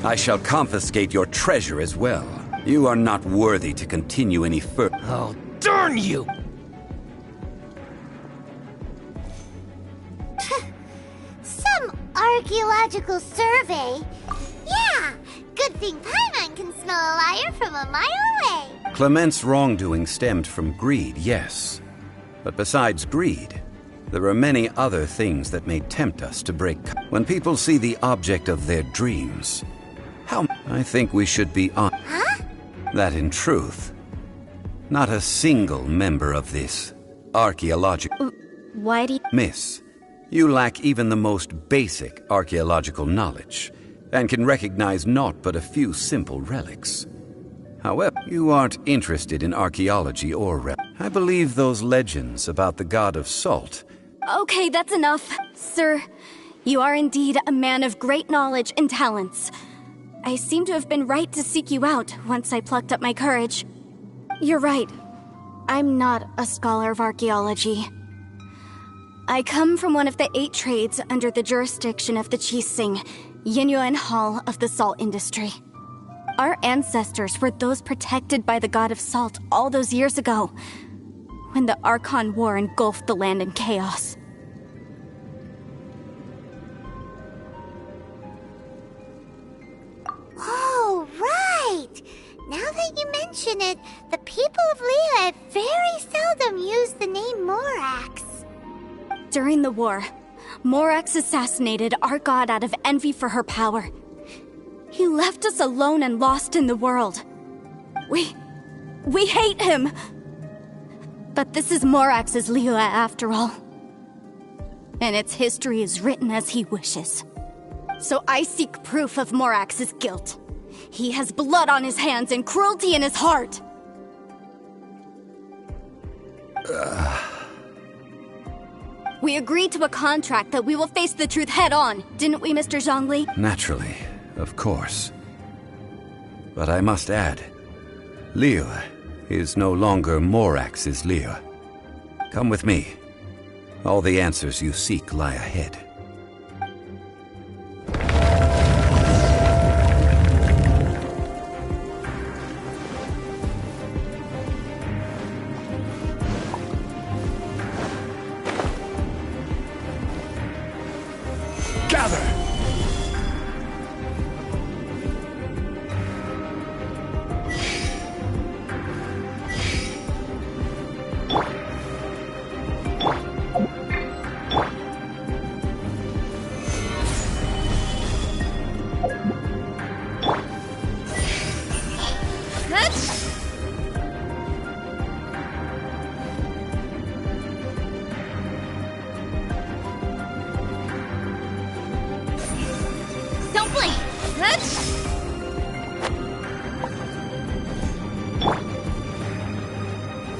I shall confiscate your treasure as well. You are not worthy to continue any further. Oh, darn you! Some archaeological survey? Yeah, good thing Paimon can smell a liar from a mile away. Clement's wrongdoing stemmed from greed, yes. But besides greed, there are many other things that may tempt us to break. When people see the object of their dreams, I think we should be honest. Huh? That in truth, not a single member of this archaeological... Why do you... Miss, you lack even the most basic archaeological knowledge, and can recognize naught but a few simple relics. However, you aren't interested in archaeology or I believe those legends about the god of salt. Okay, that's enough. Sir, you are indeed a man of great knowledge and talents. I seem to have been right to seek you out once I plucked up my courage. You're right. I'm not a scholar of archaeology. I come from one of the 8 trades under the jurisdiction of the Qixing, Yinyuan Hall of the salt industry. Our ancestors were those protected by the god of salt all those years ago, when the Archon War engulfed the land in chaos. Oh, right! Now that you mention it, the people of Liyue very seldom use the name Morax. During the war, Morax assassinated our god out of envy for her power. He left us alone and lost in the world. We hate him! But this is Morax's Liyue after all. And its history is written as he wishes. So I seek proof of Morax's guilt. He has blood on his hands and cruelty in his heart. We agreed to a contract that we will face the truth head on, didn't we, Mr. Zhongli? Naturally, of course. But I must add, Liyue is no longer Morax's Liyue. Come with me. All the answers you seek lie ahead.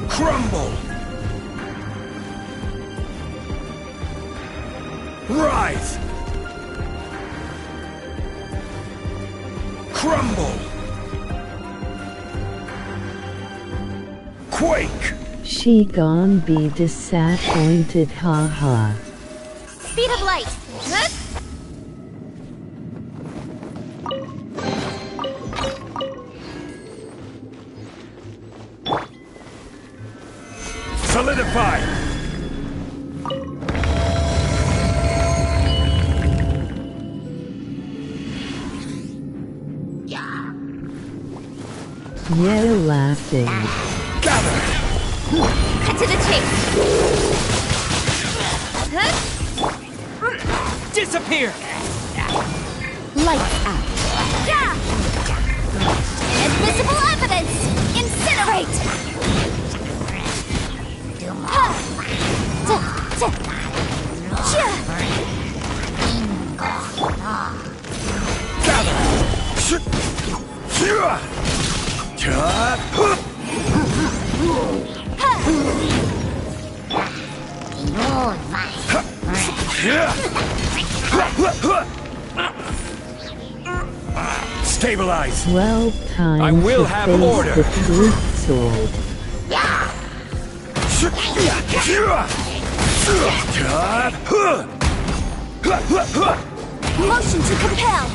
Crumble! Rise! Crumble! Quake! She gon' be disappointed, haha. Speed of light! Solidify! Yeah, laughing. Gather! Cut to the chase! Disappear! Lights out. Yeah! Inadmissible evidence! Incinerate! Stabilize! Well, time I will to have face order. the truth sword. Motion to compel!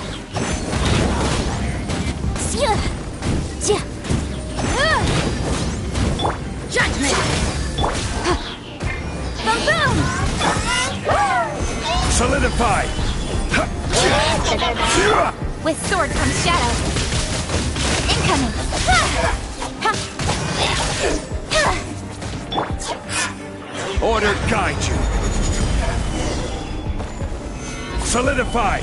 guide you. Solidify!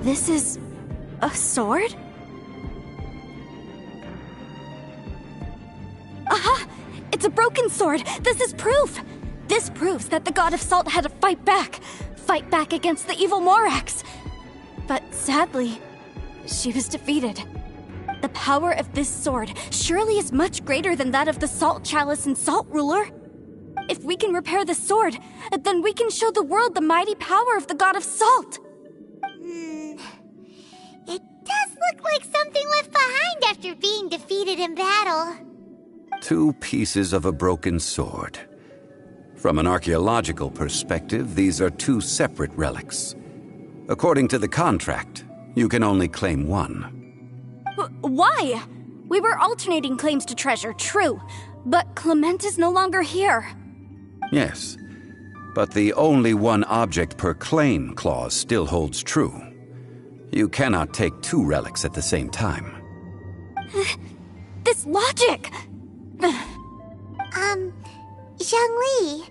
This is a sword? Aha! It's a broken sword! This is proof! This proves that the God of Salt had to fight back! Fight back against the evil Morax! But sadly, she was defeated. The power of this sword surely is much greater than that of the Salt Chalice and Salt Ruler. If we can repair the sword, then we can show the world the mighty power of the God of Salt! It does look like something left behind after being defeated in battle. 2 pieces of a broken sword. From an archaeological perspective, these are 2 separate relics. According to the contract, you can only claim 1. Why? We were alternating claims to treasure, true. But Clement is no longer here. Yes, but the only 1 object per claim clause still holds true. You cannot take 2 relics at the same time. This logic! Zhongli,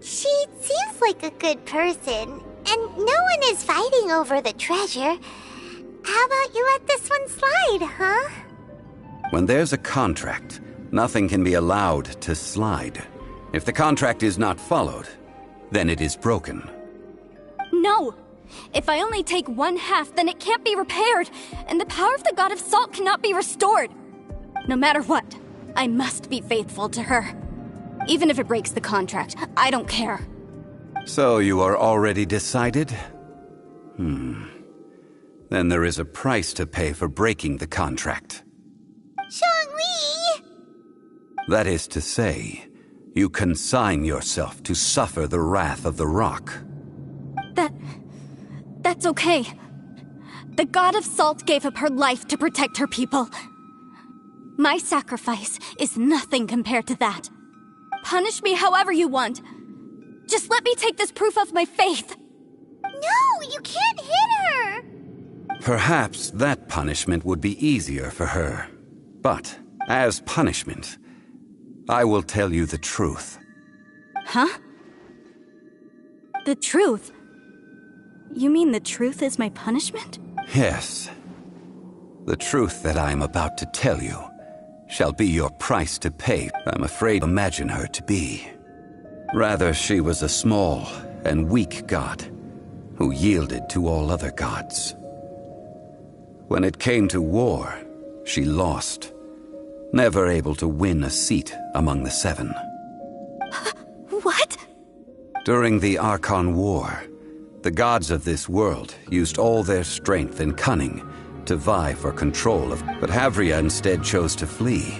she seems like a good person, and no one is fighting over the treasure. How about you let this one slide, huh? When there's a contract, nothing can be allowed to slide. If the contract is not followed, then it is broken. No! If I only take 1/2, then it can't be repaired, and the power of the God of Salt cannot be restored. No matter what, I must be faithful to her. Even if it breaks the contract, I don't care. So you are already decided? Then there is a price to pay for breaking the contract. Zhongli! That is to say, you consign yourself to suffer the wrath of the rock. That's okay. The God of Salt gave up her life to protect her people. My sacrifice is nothing compared to that. Punish me however you want. Just let me take this proof of my faith. No, you can't hit her! Perhaps that punishment would be easier for her. But, as punishment, I will tell you the truth. Huh? The truth? You mean the truth is my punishment? Yes. The truth that I am about to tell you shall be your price to pay. I'm afraid imagine her to be. Rather, she was a small and weak god who yielded to all other gods. When it came to war, she lost, never able to win a seat among the 7. What? During the Archon War, the gods of this world used all their strength and cunning to vie for control of, but Havria instead chose to flee.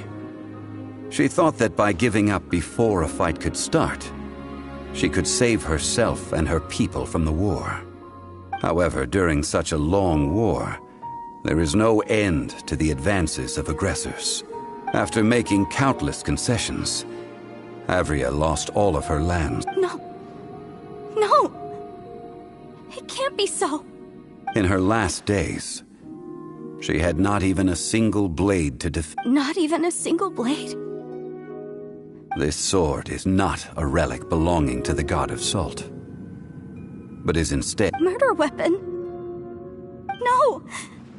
She thought that by giving up before a fight could start, she could save herself and her people from the war. However, during such a long war, there is no end to the advances of aggressors. After making countless concessions, Havria lost all of her lands. No. It can't be so. In her last days, she had not even a single blade to defend. Not even a single blade? This sword is not a relic belonging to the God of Salt, but is instead... Murder weapon? No!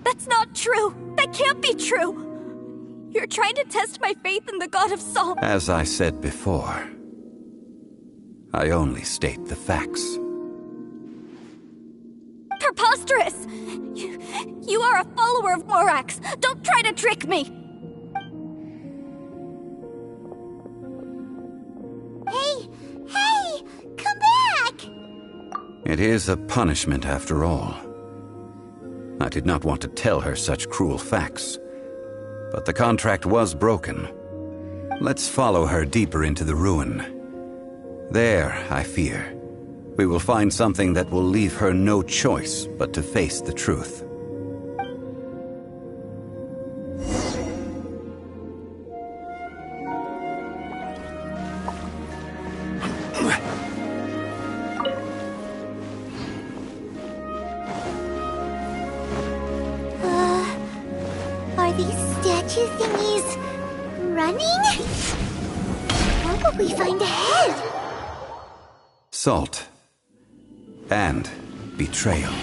That's not true! That can't be true! You're trying to test my faith in the God of Salt. As I said before, I only state the facts. Preposterous! You are a follower of Morax! Don't try to trick me! Hey! Come back! It is a punishment after all. I did not want to tell her such cruel facts, but the contract was broken. Let's follow her deeper into the ruin. There, I fear, we will find something that will leave her no choice but to face the truth. statue thingies running? What will we find ahead? Salt. And betrayal.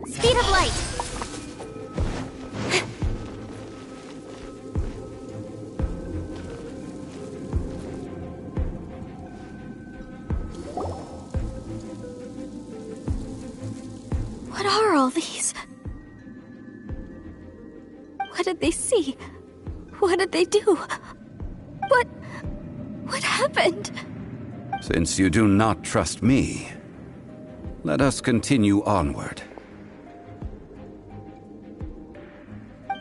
Speed of light! What are all these? What did they see? What did they do? What happened? Since you do not trust me, let us continue onward.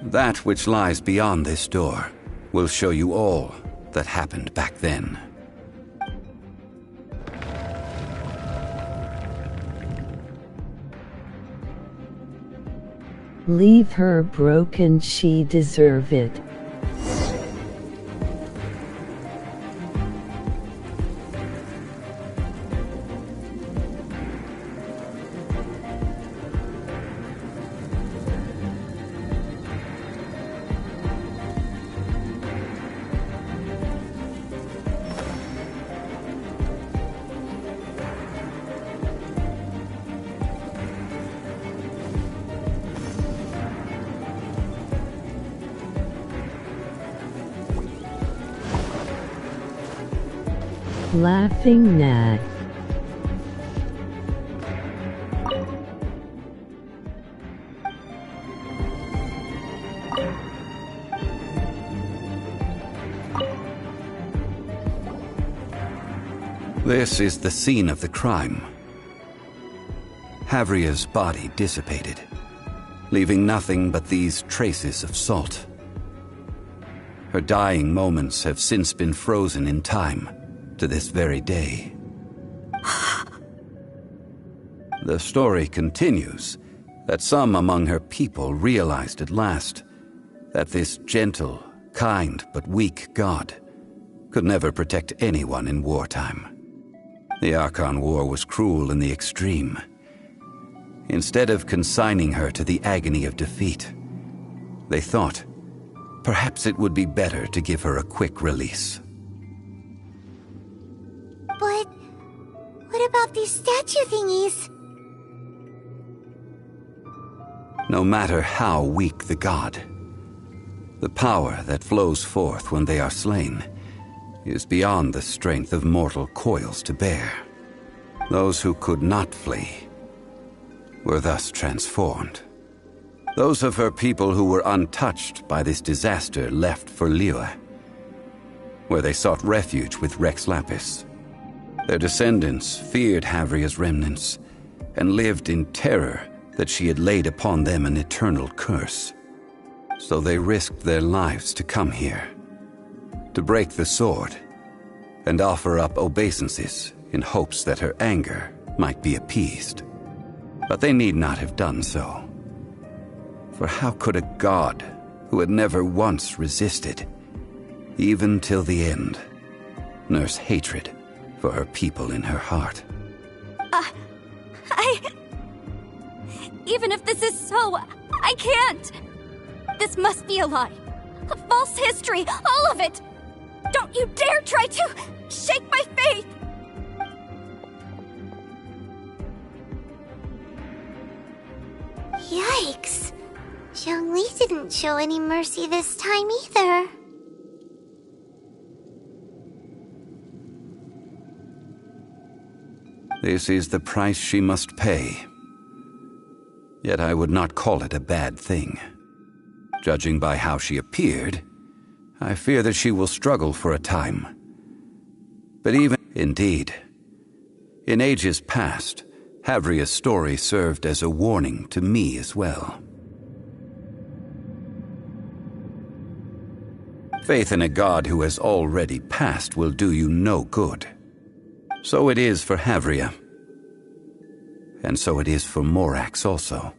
That which lies beyond this door will show you all that happened back then. Leave her broken, she deserve it. Laughing Gnat. This is the scene of the crime. Havria's body dissipated, leaving nothing but these traces of salt. Her dying moments have since been frozen in time to this very day. The story continues that some among her people realized at last that this gentle, kind, but weak god could never protect anyone in wartime. The Archon War was cruel in the extreme. Instead of consigning her to the agony of defeat, they thought perhaps it would be better to give her a quick release. But what about these statue thingies? No matter how weak the god, the power that flows forth when they are slain is beyond the strength of mortal coils to bear. Those who could not flee were thus transformed. Those of her people who were untouched by this disaster left for Liyue, where they sought refuge with Rex Lapis. Their descendants feared Havria's remnants and lived in terror that she had laid upon them an eternal curse. So they risked their lives to come here, to break the sword and offer up obeisances in hopes that her anger might be appeased. But they need not have done so. For how could a god who had never once resisted, even till the end, nurse hatred for her people in her heart? Even if this is so, I can't! This must be a lie. A false history, all of it! Don't you dare try to shake my faith! Yikes. Zhongli didn't show any mercy this time either. This is the price she must pay. Yet I would not call it a bad thing. Judging by how she appeared, I fear that she will struggle for a time. But indeed, in ages past, Havria's story served as a warning to me as well. Faith in a god who has already passed will do you no good. So it is for Havria. And so it is for Morax also.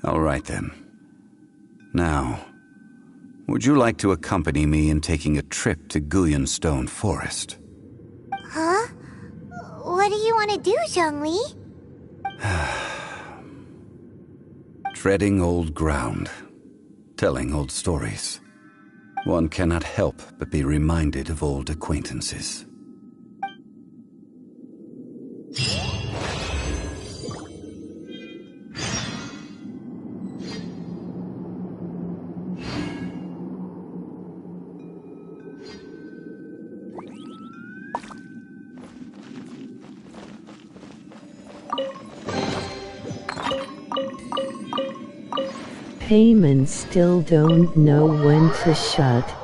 All right then. Now, would you like to accompany me in taking a trip to Guyonstone Forest? Huh? What do you want to do, Zhongli? Treading old ground, telling old stories. One cannot help but be reminded of old acquaintances. Payments still don't know when to shut.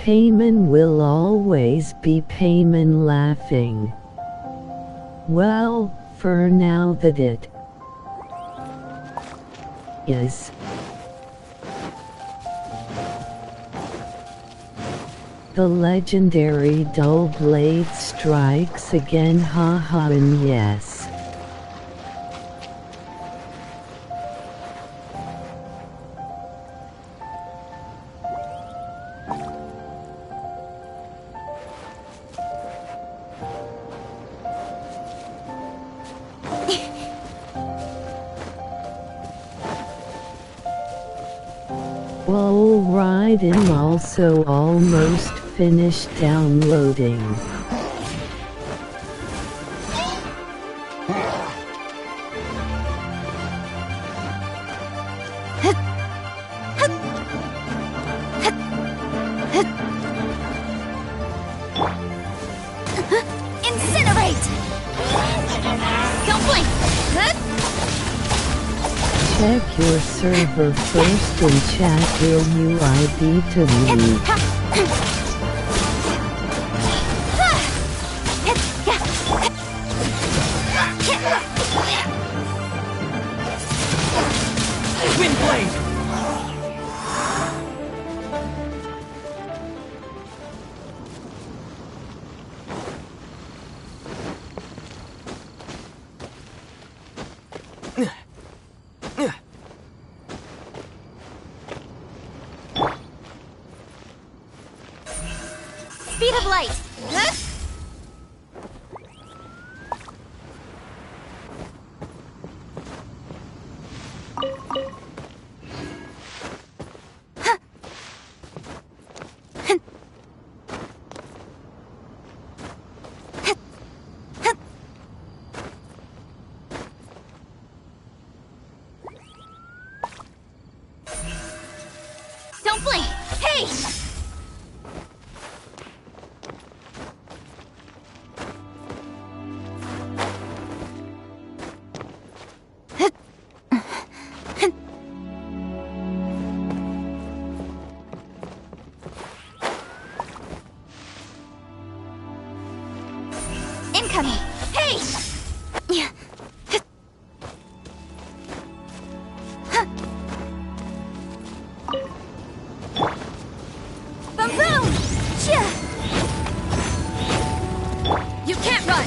Payman will always be Payman laughing. Well, for now that it is. The legendary dull blade strikes again, haha, and yes. Alright, I'm also almost finished downloading. Incinerate! Don't blink! Check your server first and chat your UID to me. Windblade! Speed of light! Don't blink! Hey! Incoming! Hey! Boom boom! Chia! You can't run!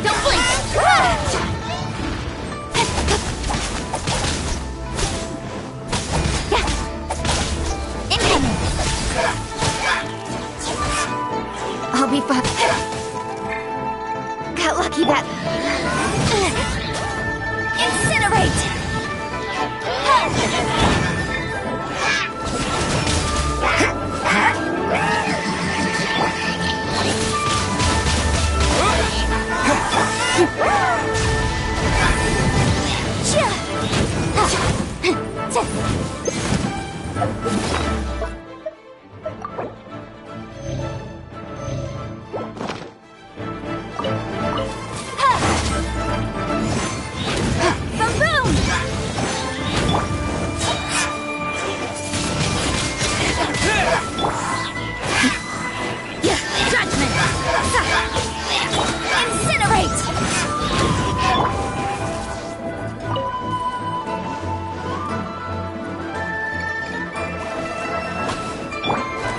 Don't blink! Incoming! I'll be fine. Got lucky that... Incinerate!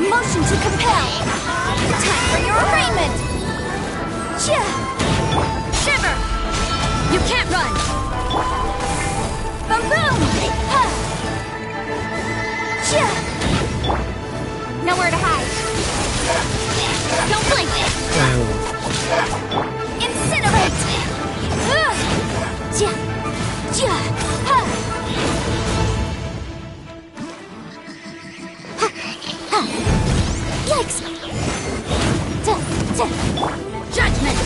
Motion to compel! Time for your arraignment! Shiver! You can't run! Boom boom! Nowhere to hide! Don't blink! Incinerate! Yikes! Judgment!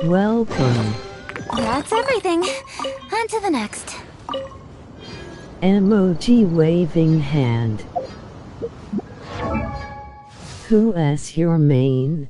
Welcome. That's everything. On to the next. Emoji waving hand. Who is your main?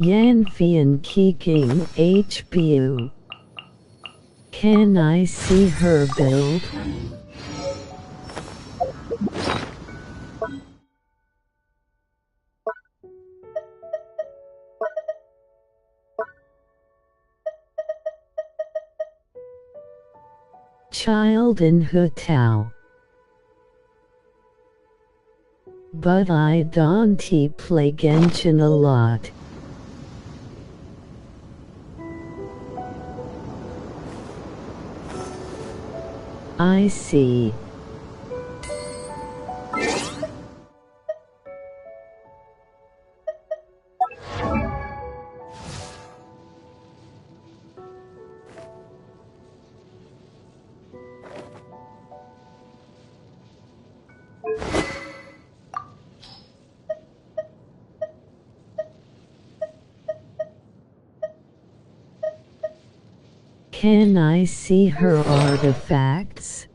Yanfian Keeking HBU. Can I see her build? Child in hotel. But I don't play Genshin a lot. I see. Can I see her artifacts?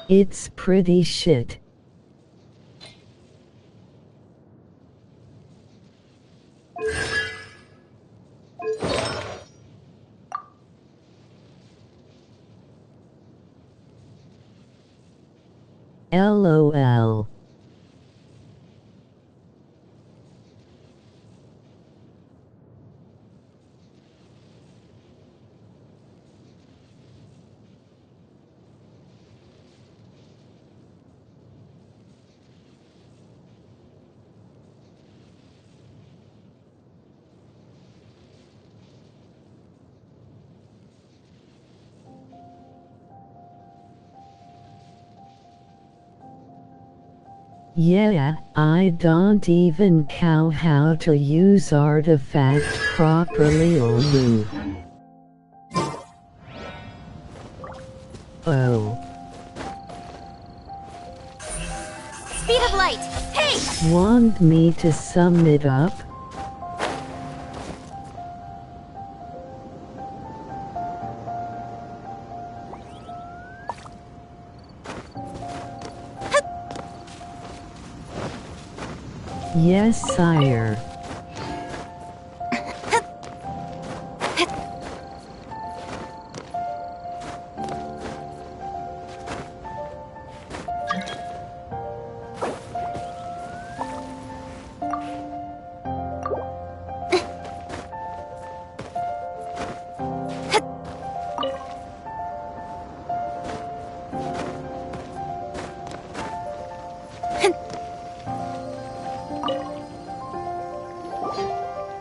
It's pretty shit. LOL. Yeah, I don't even know how to use artifact properly, Olu. Oh. Speed of light! Hey! Want me to sum it up? Yes, sire.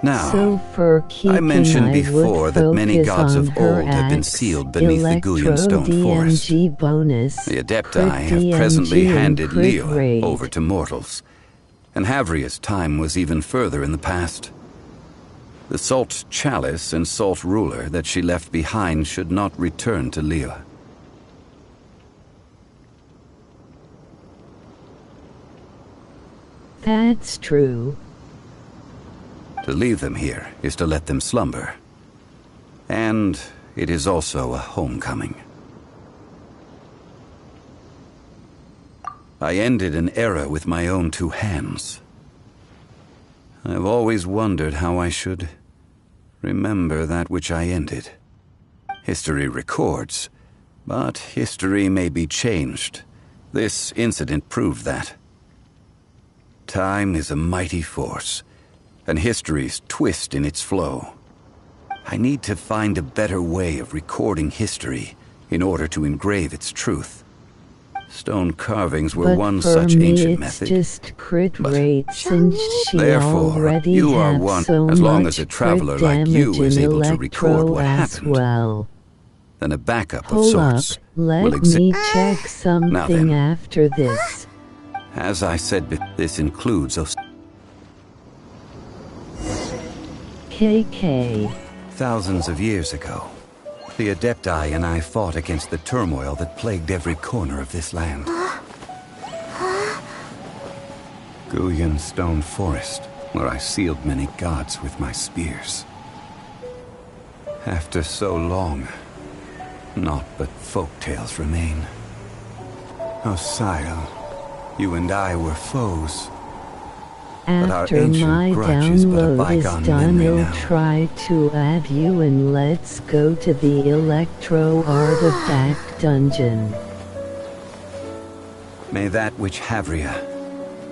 Now, So for keeping, I mentioned I before would that many focus gods on of her old have been acts, sealed beneath the Guyan stone forest. DMG bonus, The Adepti crit have presently DMG handed and crit Liyue rate. over to mortals, and Havria's time was even further in the past. The Salt Chalice and Salt Ruler that she left behind should not return to Liyue. That's true. To leave them here is to let them slumber. And it is also a homecoming. I ended an era with my own two hands. I've always wondered how I should remember that which I ended. History records, but history may be changed. This incident proved that. Time is a mighty force, and history's twist in its flow. I need to find a better way of recording history in order to engrave its truth. Stone carvings were But one for such me ancient it's method. just crit rate since she Therefore, already you are had one, so as long much as a traveler crit like you damage is in able to record Electro what as happened. well. Then a backup of Hold up, sorts let will exist. me check Now something then. after this. As I said, this includes KK. thousands of years ago. The Adepti and I fought against the turmoil that plagued every corner of this land. Guyan Stone Forest, where I sealed many gods with my spears. After so long, naught but folk tales remain. Oh, Sile, you and I were foes. But our After ancient my grudge is but a download is bygone done, memory I'll now. try to add you and let's go to the Electro Artifact Dungeon. May that which Havria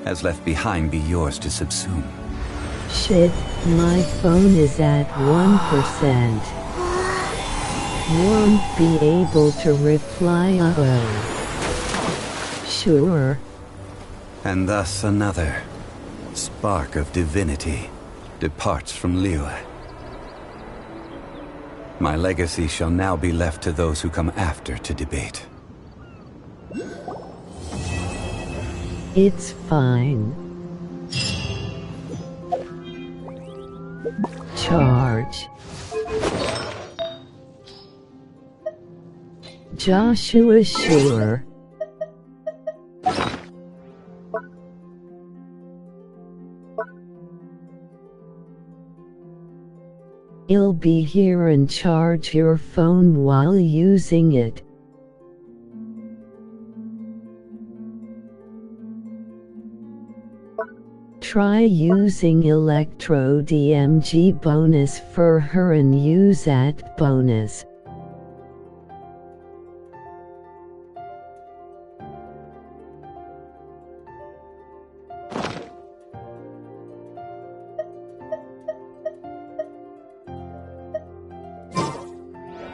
has left behind be yours to subsume. Shit, my phone is at 1%. Won't be able to reply, Sure. And thus another spark of divinity departs from Liyue. My legacy shall now be left to those who come after to debate. It's fine. Charge. Joshua Sure. He'll be here and charge your phone while using it. Try using Electro DMG bonus for her and use at bonus.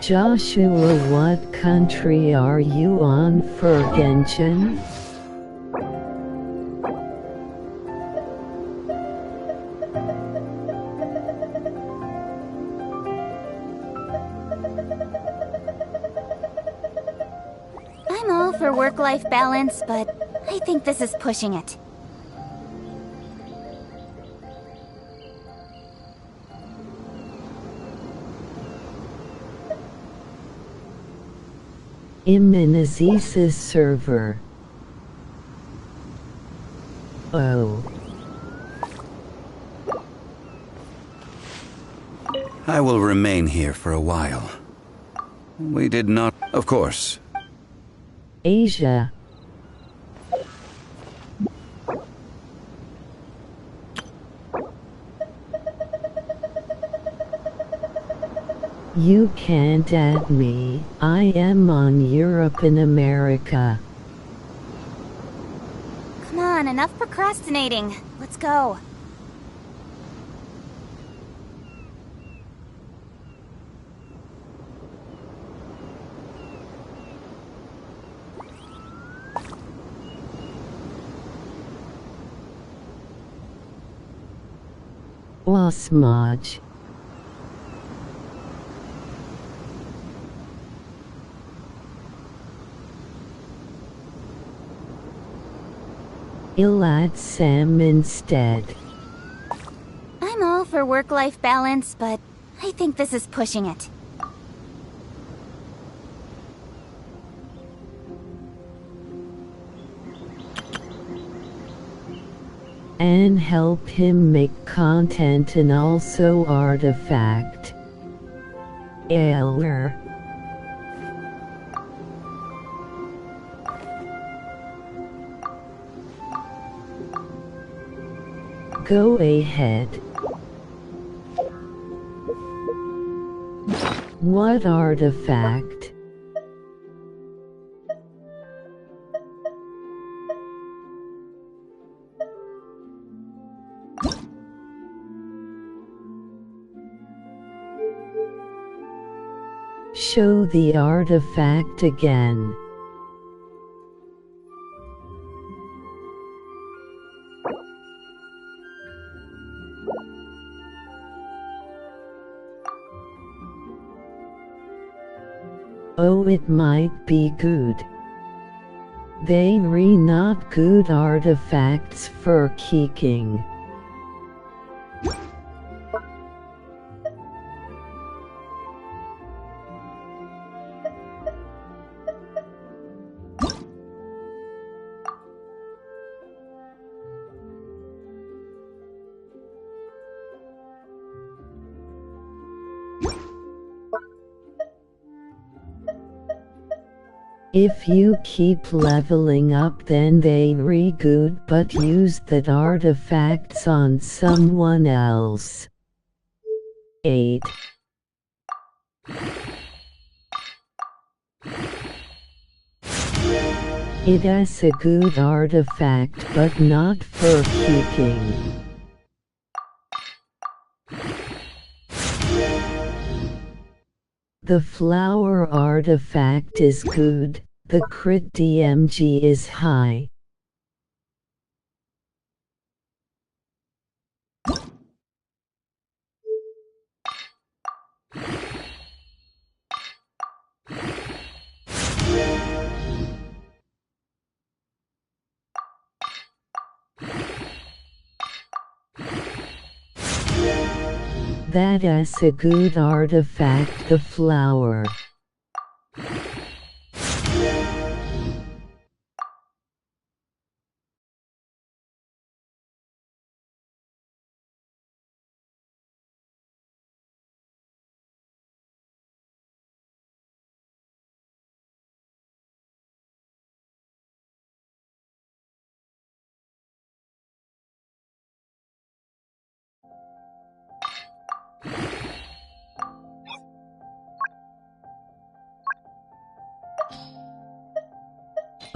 Joshua, what country are you on for Genshin? I'm all for work-life balance, but I think this is pushing it. Immunizes server. Oh. I will remain here for a while. We did not, of course. Asia. You can't add me. I am on Europe and America. Come on, enough procrastinating. Let's go. Osmaj. Ilad Sam instead. I'm all for work-life balance, but I think this is pushing it. And help him make content and also artifact. Eller. Go ahead. What artifact? Show the artifact again. Oh, it might be good. They re not good artifacts for kicking. If you keep leveling up, then they re-good, but use that artifacts on someone else. 8. It is a good artifact, but not for kicking. The flower artifact is good, the crit DMG is high. That is a good artifact, the flower.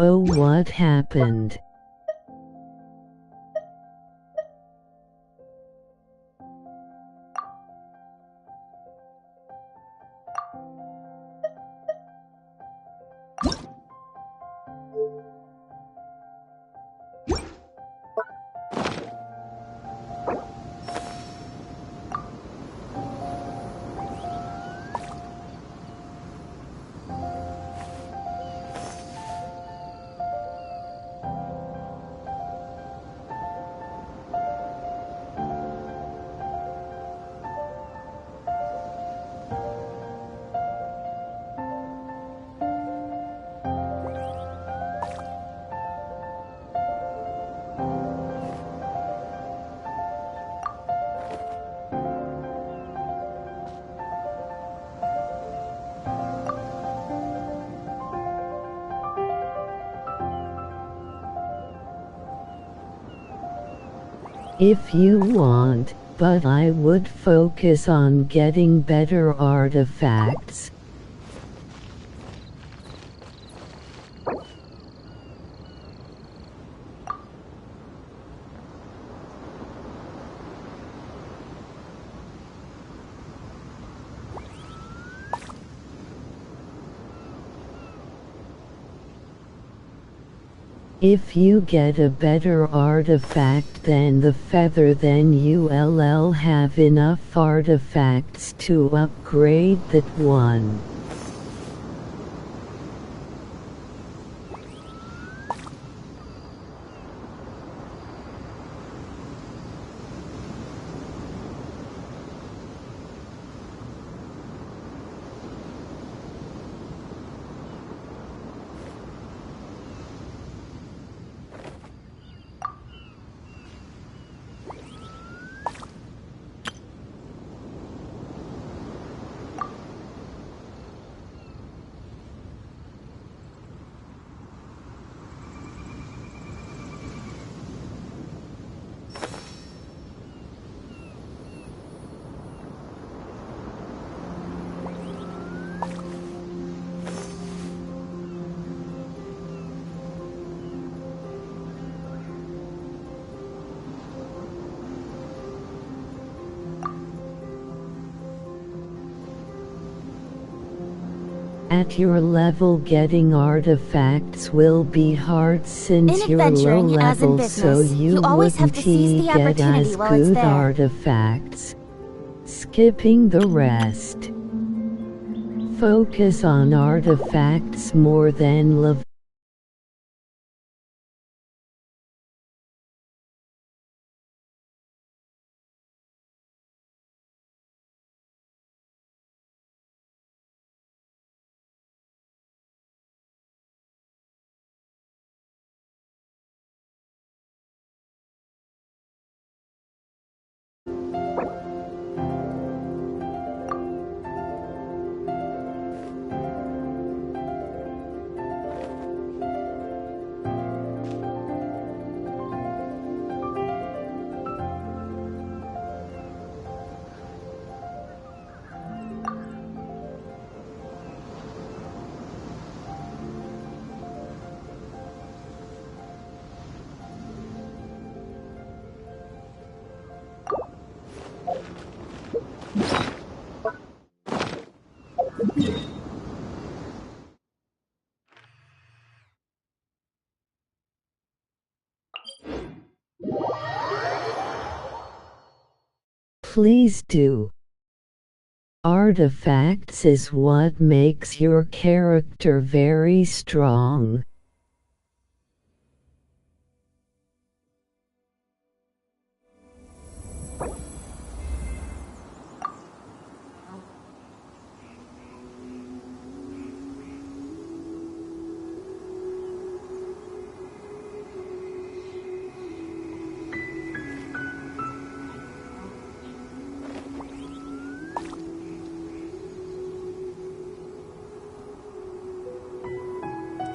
Oh, what happened? If you want, but I would focus on getting better artifacts. If you get a better artifact than the feather, then you'll have enough artifacts to upgrade that one. At your level, getting artifacts will be hard since you're low level, so you wouldn't get as good artifacts. Skipping the rest. Focus on artifacts more than level. Please do. Artifacts is what makes your character very strong.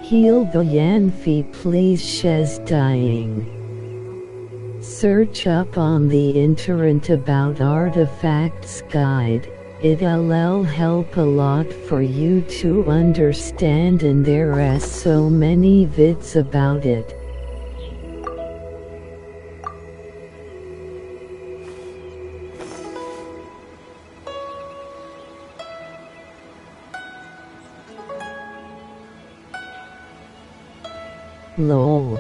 Heal the Yanfi, please. She's dying. Search up on the internet about artifacts guide. It'll help a lot for you to understand, and there are so many vids about it. Lol.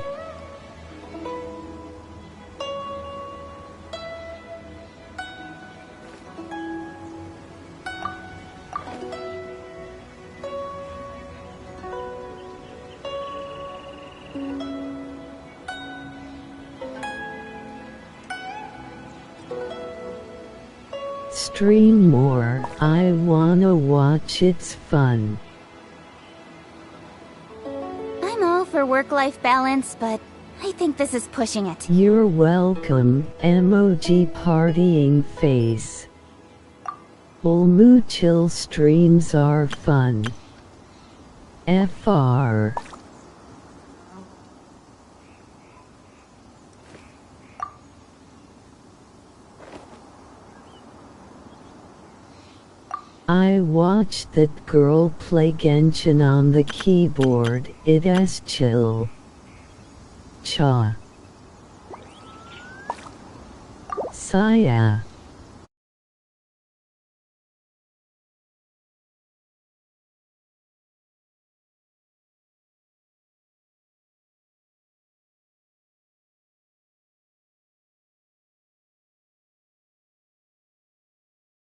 Stream more, I wanna watch, it's fun. I'm all for work-life balance, but I think this is pushing it. You're welcome, emoji partying face. Ulmu chill streams are fun. FR. I watched that girl play Genshin on the keyboard. It is chill. Cha. Saya.